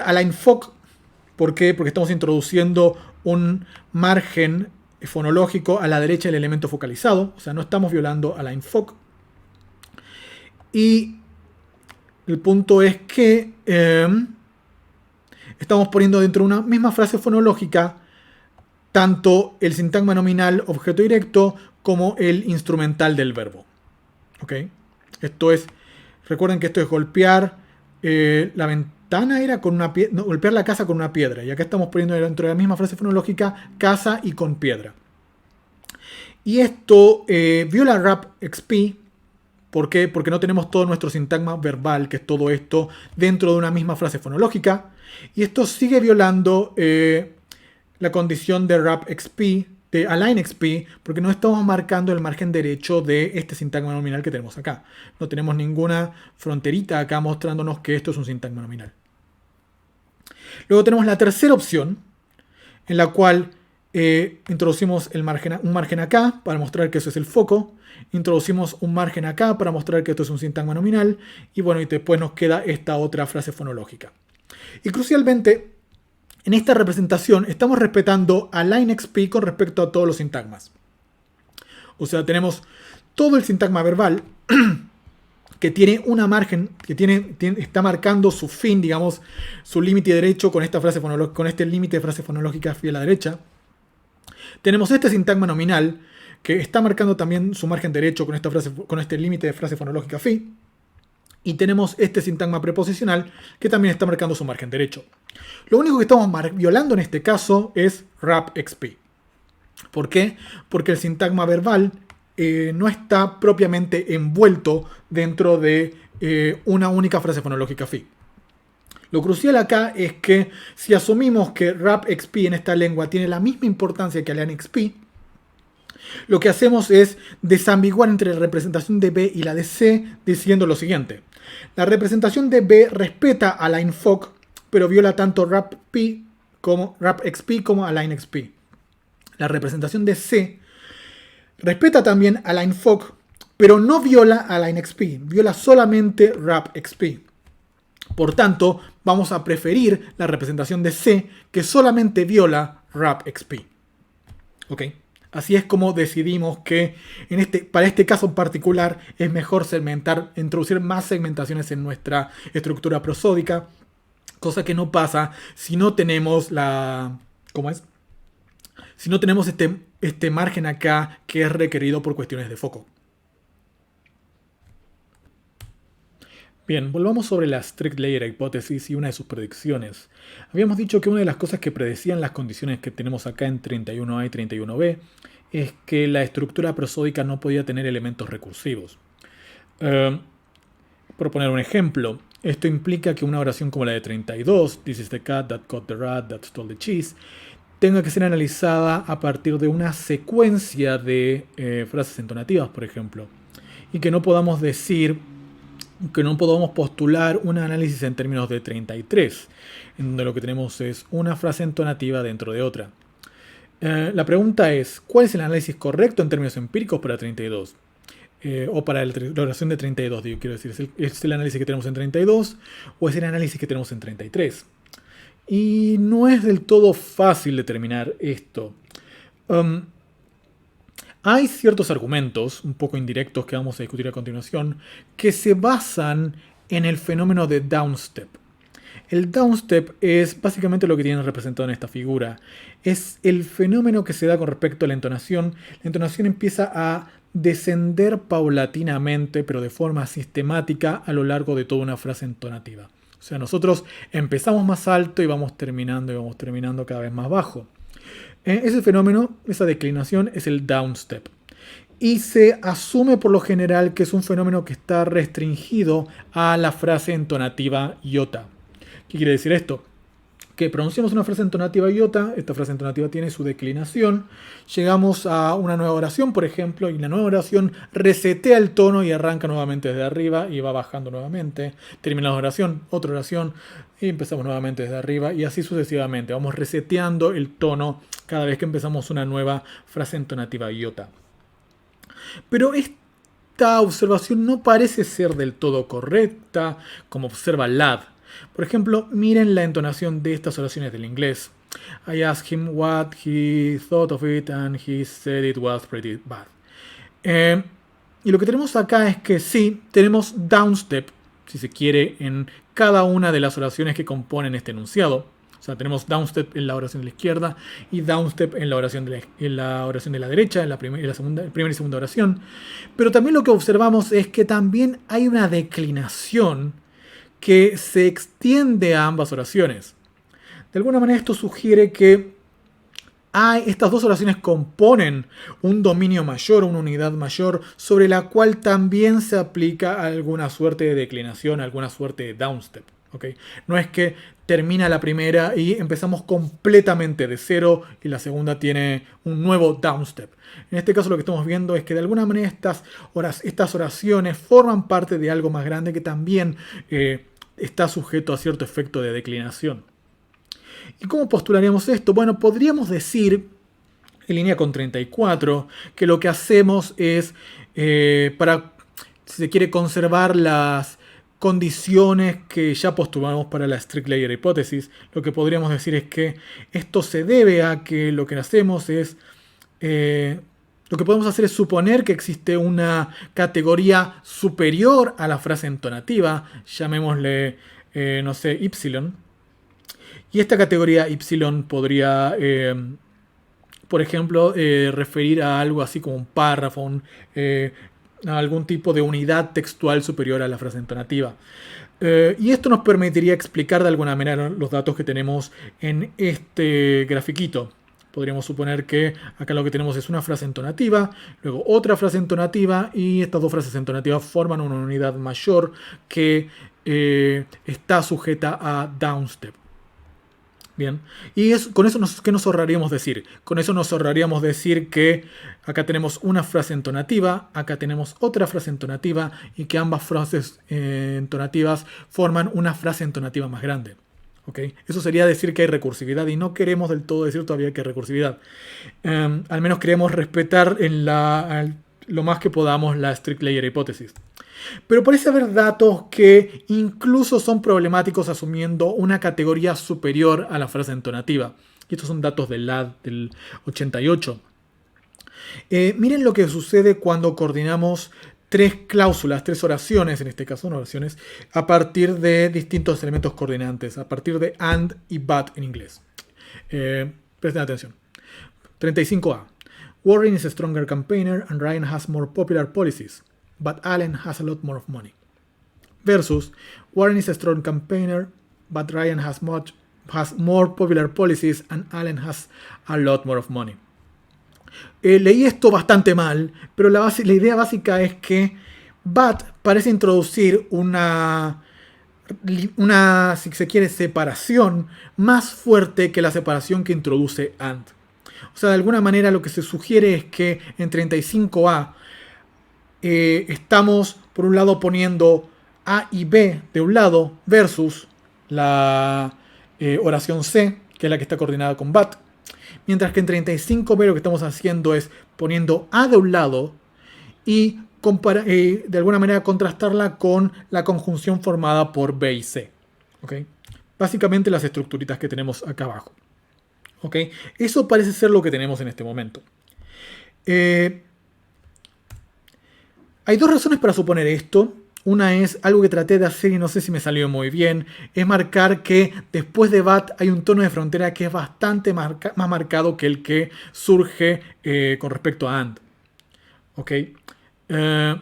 align foc. ¿Por qué? Porque estamos introduciendo un margen fonológico a la derecha del elemento focalizado. O sea, no estamos violando align foc. Y el punto es que estamos poniendo dentro de una misma frase fonológica tanto el sintagma nominal objeto directo como el instrumental del verbo. ¿Ok? Esto es, recuerden que esto es golpear la ventana, era con una piedra, no, golpear la casa con una piedra. Y acá estamos poniendo dentro de la misma frase fonológica casa y con piedra. Y esto viola wrap XP. ¿Por qué? Porque no tenemos todo nuestro sintagma verbal, que es todo esto, dentro de una misma frase fonológica. Y esto sigue violando la condición de wrap XP, de align XP, porque no estamos marcando el margen derecho de este sintagma nominal que tenemos acá. No tenemos ninguna fronterita acá mostrándonos que esto es un sintagma nominal. Luego tenemos la tercera opción, en la cual introducimos un margen acá para mostrar que eso es el foco. Introducimos un margen acá para mostrar que esto es un sintagma nominal. Y bueno, y después nos queda esta otra frase fonológica. Y crucialmente, en esta representación estamos respetando align XP con respecto a todos los sintagmas. O sea, tenemos todo el sintagma verbal que tiene una margen, está marcando su fin, digamos, su límite derecho con esta frase con este límite de frase fonológica phi a la derecha. Tenemos este sintagma nominal, que está marcando también su margen derecho con este límite de frase fonológica phi. Y tenemos este sintagma preposicional, que también está marcando su margen derecho. Lo único que estamos violando en este caso es RAP-XP. ¿Por qué? Porque el sintagma verbal no está propiamente envuelto dentro de una única frase fonológica phi. Lo crucial acá es que si asumimos que RAP-XP en esta lengua tiene la misma importancia que LAN-XP, lo que hacemos es desambiguar entre la representación de B y la de C diciendo lo siguiente. La representación de B respeta a LAN-FOC, pero viola tanto RAP-XP como a LAN-XP. La representación de C respeta también a LAN-FOC, pero no viola a LAN-XP, viola solamente RAP-XP. Por tanto, vamos a preferir la representación de C, que solamente viola RAP-XP. ¿Ok? Así es como decidimos que para este caso en particular es mejor introducir más segmentaciones en nuestra estructura prosódica, cosa que no pasa si no tenemos si no tenemos este margen acá que es requerido por cuestiones de foco. Bien, volvamos sobre la strict layer hipótesis y una de sus predicciones. Habíamos dicho que una de las cosas que predecían las condiciones que tenemos acá en 31A y 31B es que la estructura prosódica no podía tener elementos recursivos. Por poner un ejemplo, esto implica que una oración como la de 32, "This is the cat that caught the rat that stole the cheese", tenga que ser analizada a partir de una secuencia de frases entonativas, por ejemplo, y que no podamos postular un análisis en términos de 33, en donde lo que tenemos es una frase entonativa dentro de otra. La pregunta es, ¿cuál es el análisis correcto en términos empíricos para 32? O para la oración de 32, quiero decir, ¿es el análisis que tenemos en 32 o es el análisis que tenemos en 33? Y no es del todo fácil determinar esto. Hay ciertos argumentos, un poco indirectos que vamos a discutir a continuación, que se basan en el fenómeno de downstep. El downstep es básicamente lo que tienen representado en esta figura. Es el fenómeno que se da con respecto a la entonación. La entonación empieza a descender paulatinamente, pero de forma sistemática, a lo largo de toda una frase entonativa. O sea, nosotros empezamos más alto y vamos terminando cada vez más bajo. Ese fenómeno, esa declinación, es el downstep. Y se asume por lo general que es un fenómeno que está restringido a la frase entonativa iota. ¿Qué quiere decir esto? Que pronunciamos una frase entonativa iota, esta frase entonativa tiene su declinación, llegamos a una nueva oración, por ejemplo, y la nueva oración resetea el tono y arranca nuevamente desde arriba y va bajando nuevamente. Terminamos la oración, otra oración, y empezamos nuevamente desde arriba y así sucesivamente. Vamos reseteando el tono cada vez que empezamos una nueva frase entonativa iota. Pero esta observación no parece ser del todo correcta, como observa Ladd. Por ejemplo, miren la entonación de estas oraciones del inglés. I asked him what he thought of it and he said it was pretty bad. Y lo que tenemos acá es que sí, tenemos downstep, si se quiere, en cada una de las oraciones que componen este enunciado. O sea, tenemos downstep en la oración de la izquierda y downstep en la oración de la derecha, en la primera y segunda oración. Pero también lo que observamos es que también hay una declinación que se extiende a ambas oraciones. De alguna manera esto sugiere que estas dos oraciones componen un dominio mayor, una unidad mayor, sobre la cual también se aplica alguna suerte de declinación, alguna suerte de downstep. ¿Okay? No es que termina la primera y empezamos completamente de cero y la segunda tiene un nuevo downstep. En este caso lo que estamos viendo es que de alguna manera estas oraciones forman parte de algo más grande que también está sujeto a cierto efecto de declinación. ¿Y cómo postularíamos esto? Bueno, podríamos decir, en línea con 34, que lo que hacemos es, para, si se quiere, conservar las condiciones que ya postulamos para la strict layer hipótesis, lo que podríamos decir es que esto se debe a que lo que hacemos es Lo que podemos hacer es suponer que existe una categoría superior a la frase entonativa, llamémosle, no sé, y. Y esta categoría y podría, por ejemplo, referir a algo así como un párrafo, a algún tipo de unidad textual superior a la frase entonativa. Y esto nos permitiría explicar de alguna manera los datos que tenemos en este grafiquito. Podríamos suponer que acá lo que tenemos es una frase entonativa, luego otra frase entonativa, y estas dos frases entonativas forman una unidad mayor que está sujeta a downstep. Bien, y con eso ¿qué nos ahorraríamos decir? Con eso nos ahorraríamos decir que acá tenemos una frase entonativa, acá tenemos otra frase entonativa, y que ambas frases entonativas forman una frase entonativa más grande. ¿Okay? Eso sería decir que hay recursividad, y no queremos del todo decir todavía que hay recursividad. Al menos queremos respetar lo más que podamos la strict layer hipótesis. Pero parece haber datos que incluso son problemáticos asumiendo una categoría superior a la frase entonativa. Y estos son datos del LAD del 88. Miren lo que sucede cuando coordinamos tres cláusulas, tres oraciones, en este caso no oraciones, a partir de distintos elementos coordinantes, a partir de AND y BUT en inglés. Presten atención. 35A. Warren is a stronger campaigner and Ryan has more popular policies, but Allen has a lot more of money. Versus Warren is a strong campaigner, but Ryan has more popular policies and Allen has a lot more of money. Leí esto bastante mal, pero la idea básica es que BUT parece introducir una, si se quiere, separación más fuerte que la separación que introduce AND. O sea, de alguna manera lo que se sugiere es que en 35A estamos por un lado poniendo A y B de un lado versus la oración C, que es la que está coordinada con BUT. Mientras que en 35B lo que estamos haciendo es poniendo A de un lado y de alguna manera contrastarla con la conjunción formada por B y C. ¿Okay? Básicamente las estructuritas que tenemos acá abajo. ¿Okay? Eso parece ser lo que tenemos en este momento. Hay dos razones para suponer esto. Una es algo que traté de hacer y no sé si me salió muy bien. Es marcar que después de BUT hay un tono de frontera que es bastante más marcado que el que surge con respecto a AND. ¿Ok? Esa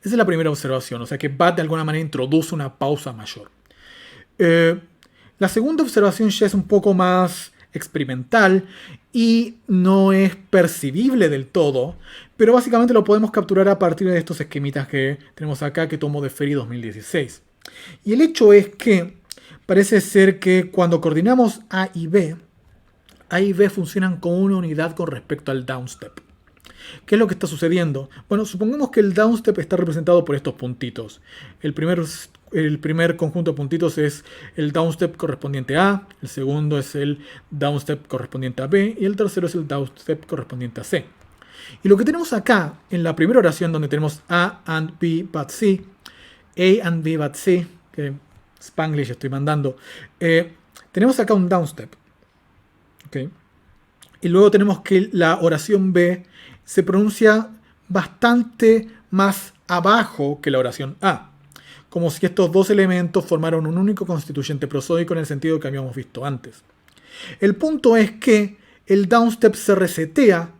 es la primera observación. O sea que BUT de alguna manera introduce una pausa mayor. La segunda observación ya es un poco más experimental y no es percibible del todo, pero básicamente lo podemos capturar a partir de estos esquemitas que tenemos acá que tomó de Ferry 2016. Y el hecho es que parece ser que cuando coordinamos A y B funcionan como una unidad con respecto al downstep. ¿Qué es lo que está sucediendo? Bueno, supongamos que el downstep está representado por estos puntitos. El primer conjunto de puntitos es el downstep correspondiente a A, el segundo es el downstep correspondiente a B y el tercero es el downstep correspondiente a C. Y lo que tenemos acá, en la primera oración donde tenemos A and B but C, A and B but C, que Spanglish estoy mandando, tenemos acá un downstep. ¿Okay? Y luego tenemos que la oración B se pronuncia bastante más abajo que la oración A, como si estos dos elementos formaran un único constituyente prosódico en el sentido que habíamos visto antes. El punto es que el downstep se resetea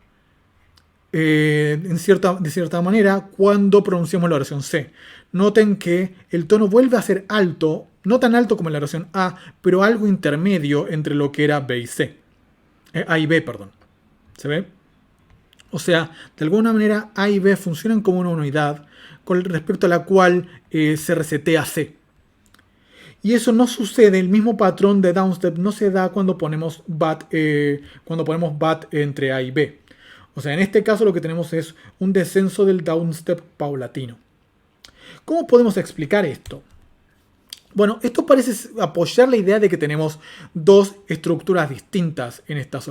de cierta manera cuando pronunciamos la oración C. Noten que el tono vuelve a ser alto, no tan alto como en la oración A, pero algo intermedio entre lo que era B y C. A y B, perdón. ¿Se ve? O sea, de alguna manera A y B funcionan como una unidad con respecto a la cual se resetea C. Y eso no sucede, el mismo patrón de downstep no se da cuando ponemos BUT entre A y B. O sea, en este caso lo que tenemos es un descenso del downstep paulatino. ¿Cómo podemos explicar esto? Bueno, esto parece apoyar la idea de que tenemos dos estructuras distintas en estas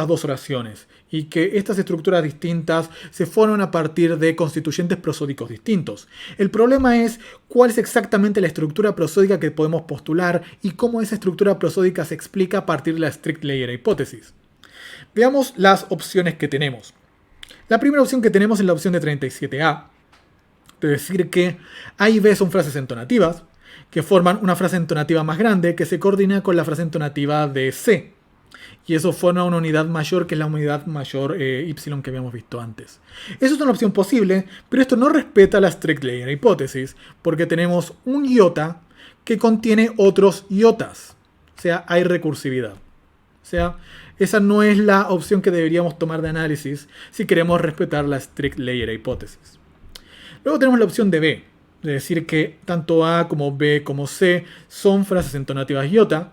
dos oraciones y que estas estructuras distintas se forman a partir de constituyentes prosódicos distintos. El problema es cuál es exactamente la estructura prosódica que podemos postular y cómo esa estructura prosódica se explica a partir de la strict layer hipótesis. Veamos las opciones que tenemos. La primera opción que tenemos es la opción de 37A, de decir que A y B son frases entonativas, que forman una frase entonativa más grande que se coordina con la frase entonativa de C. Y eso forma una unidad mayor que es la unidad mayor y que habíamos visto antes. Eso es una opción posible, pero esto no respeta la strict layer hipótesis, porque tenemos un iota que contiene otros iotas. O sea, hay recursividad. O sea, esa no es la opción que deberíamos tomar de análisis si queremos respetar la strict layer hipótesis. Luego tenemos la opción de B, de decir que tanto A como B como C son frases entonativas iota,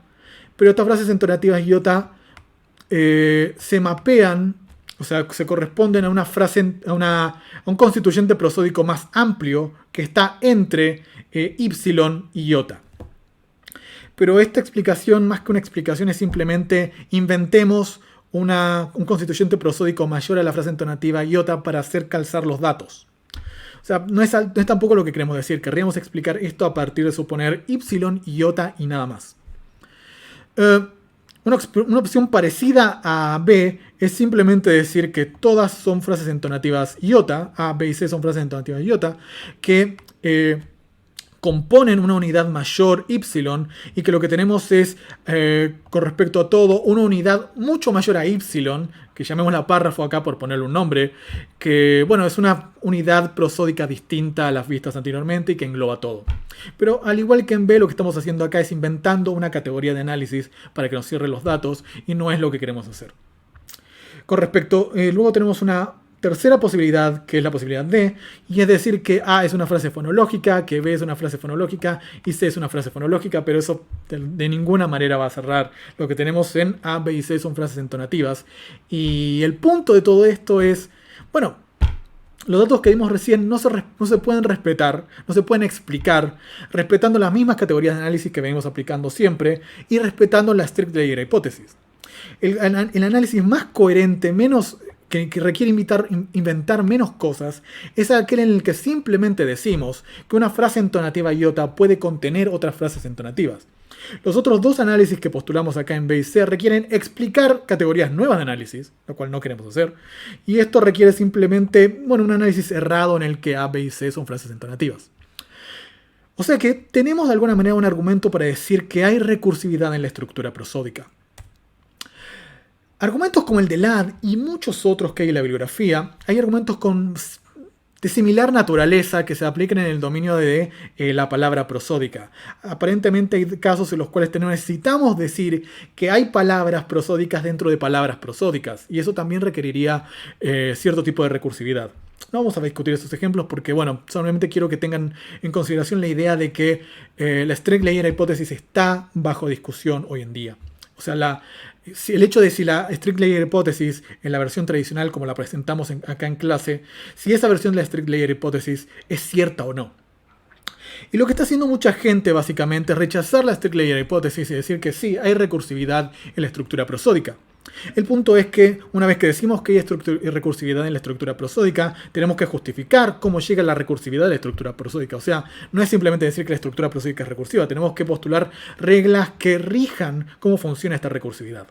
pero estas frases entonativas iota se mapean, o sea, se corresponden a una frase, a un constituyente prosódico más amplio que está entre y iota. Pero esta explicación, más que una explicación, es simplemente inventemos un constituyente prosódico mayor a la frase entonativa iota para hacer calzar los datos. O sea, no es tampoco lo que queremos decir. Querríamos explicar esto a partir de suponer iota y nada más. Una opción parecida a B es simplemente decir que todas son frases entonativas iota, A, B y C son frases entonativas iota, que componen una unidad mayor epsilon y que lo que tenemos es, con respecto a todo, una unidad mucho mayor a epsilon, que llamémosla párrafo acá por ponerle un nombre, que bueno, es una unidad prosódica distinta a las vistas anteriormente y que engloba todo. Pero al igual que en B, lo que estamos haciendo acá es inventando una categoría de análisis para que nos cierre los datos y no es lo que queremos hacer. Con respecto, luego tenemos una tercera posibilidad, que es la posibilidad D, y es decir que A es una frase fonológica, que B es una frase fonológica y C es una frase fonológica, pero eso de ninguna manera va a cerrar. Lo que tenemos en A, B y C son frases entonativas. Y el punto de todo esto es, bueno, los datos que vimos recién no se pueden respetar, no se pueden explicar, respetando las mismas categorías de análisis que venimos aplicando siempre y respetando la strict layer hipótesis. El análisis más coherente, que requiere inventar menos cosas, es aquel en el que simplemente decimos que una frase entonativa iota puede contener otras frases entonativas. Los otros dos análisis que postulamos acá en B y C requieren explicar categorías nuevas de análisis, lo cual no queremos hacer, y esto requiere simplemente un análisis errado en el que A, B y C son frases entonativas. O sea que tenemos de alguna manera un argumento para decir que hay recursividad en la estructura prosódica. Argumentos como el de Ladd y muchos otros que hay en la bibliografía, hay argumentos de similar naturaleza que se aplican en el dominio de la palabra prosódica. Aparentemente hay casos en los cuales necesitamos decir que hay palabras prosódicas dentro de palabras prosódicas, y eso también requeriría cierto tipo de recursividad. No vamos a discutir esos ejemplos porque, solamente quiero que tengan en consideración la idea de que la strict layer hipótesis está bajo discusión hoy en día. O sea, el hecho de si la strict layer hipótesis en la versión tradicional como la presentamos acá en clase, si esa versión de la strict layer hipótesis es cierta o no. Y lo que está haciendo mucha gente básicamente es rechazar la strict layer hipótesis y decir que sí, hay recursividad en la estructura prosódica. El punto es que una vez que decimos que hay recursividad en la estructura prosódica, tenemos que justificar cómo llega la recursividad de la estructura prosódica. O sea, no es simplemente decir que la estructura prosódica es recursiva, tenemos que postular reglas que rijan cómo funciona esta recursividad.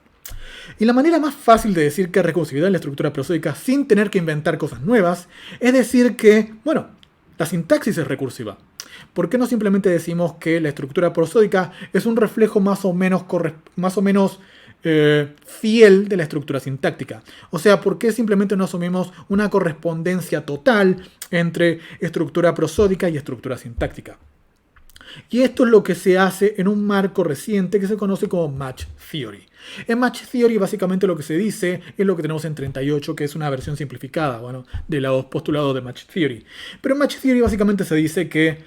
Y la manera más fácil de decir que hay recursividad en la estructura prosódica sin tener que inventar cosas nuevas es decir que, la sintaxis es recursiva. ¿Por qué no simplemente decimos que la estructura prosódica es un reflejo más o menos fiel de la estructura sintáctica? O sea, ¿por qué simplemente no asumimos una correspondencia total entre estructura prosódica y estructura sintáctica? Y esto es lo que se hace en un marco reciente que se conoce como Match Theory. En Match Theory básicamente lo que se dice es lo que tenemos en 38, que es una versión simplificada de los postulados de Match Theory. Pero en Match Theory básicamente se dice que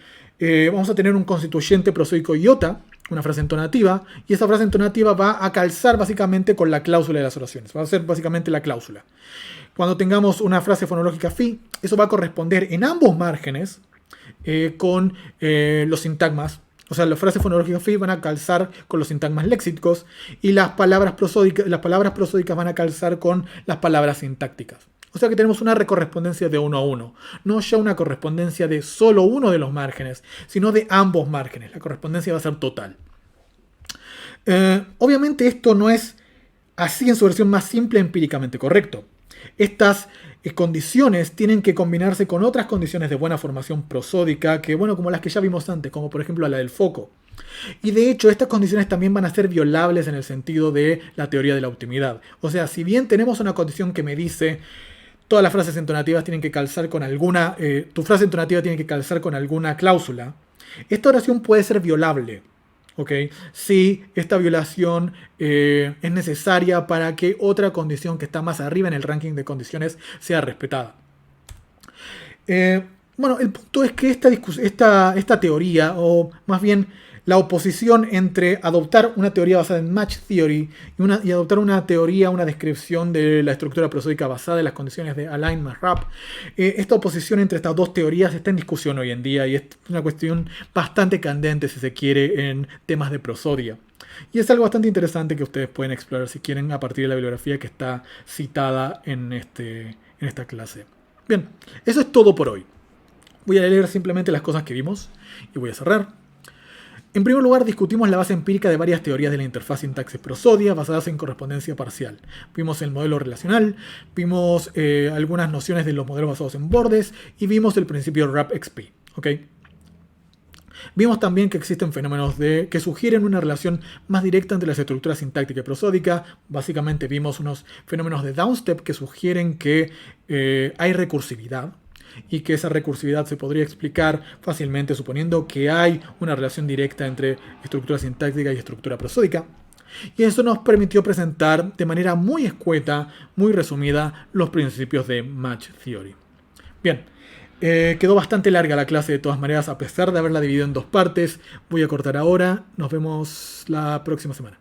vamos a tener un constituyente prosódico iota, una frase entonativa, y esa frase entonativa va a calzar básicamente con la cláusula de las oraciones. Va a ser básicamente la cláusula. Cuando tengamos una frase fonológica phi, eso va a corresponder en ambos márgenes con los sintagmas. O sea, las frases fonológicas phi van a calzar con los sintagmas léxicos y las palabras prosódicas van a calzar con las palabras sintácticas. O sea que tenemos una recorrespondencia de 1 a 1. No ya una correspondencia de solo uno de los márgenes, sino de ambos márgenes. La correspondencia va a ser total. Obviamente esto no es así en su versión más simple empíricamente correcto. Estas condiciones tienen que combinarse con otras condiciones de buena formación prosódica, que bueno, como las que ya vimos antes, como por ejemplo la del foco. Y de hecho, estas condiciones también van a ser violables en el sentido de la teoría de la optimidad. O sea, si bien tenemos una condición que me dice todas las frases entonativas tienen que calzar con alguna, tu frase entonativa tiene que calzar con alguna cláusula, esta oración puede ser violable. ¿Ok? Si esta violación es necesaria para que otra condición que está más arriba en el ranking de condiciones sea respetada. Bueno, el punto es que esta teoría, o más bien la oposición entre adoptar una teoría basada en match theory y adoptar una teoría, una descripción de la estructura prosódica basada en las condiciones de Align más Rapp, esta oposición entre estas dos teorías está en discusión hoy en día y es una cuestión bastante candente, si se quiere, en temas de prosodia. Y es algo bastante interesante que ustedes pueden explorar si quieren a partir de la bibliografía que está citada en esta clase. Bien, eso es todo por hoy. Voy a leer simplemente las cosas que vimos y voy a cerrar. En primer lugar, discutimos la base empírica de varias teorías de la interfaz sintaxis-prosodia basadas en correspondencia parcial. Vimos el modelo relacional, vimos algunas nociones de los modelos basados en bordes y vimos el principio RAP-XP. ¿Okay? Vimos también que existen fenómenos que sugieren una relación más directa entre las estructuras sintáctica y prosódica. Básicamente vimos unos fenómenos de downstep que sugieren que hay recursividad y que esa recursividad se podría explicar fácilmente suponiendo que hay una relación directa entre estructura sintáctica y estructura prosódica. Y eso nos permitió presentar de manera muy escueta, muy resumida, los principios de Match Theory. Bien, quedó bastante larga la clase de todas maneras, a pesar de haberla dividido en dos partes. Voy a cortar ahora. Nos vemos la próxima semana.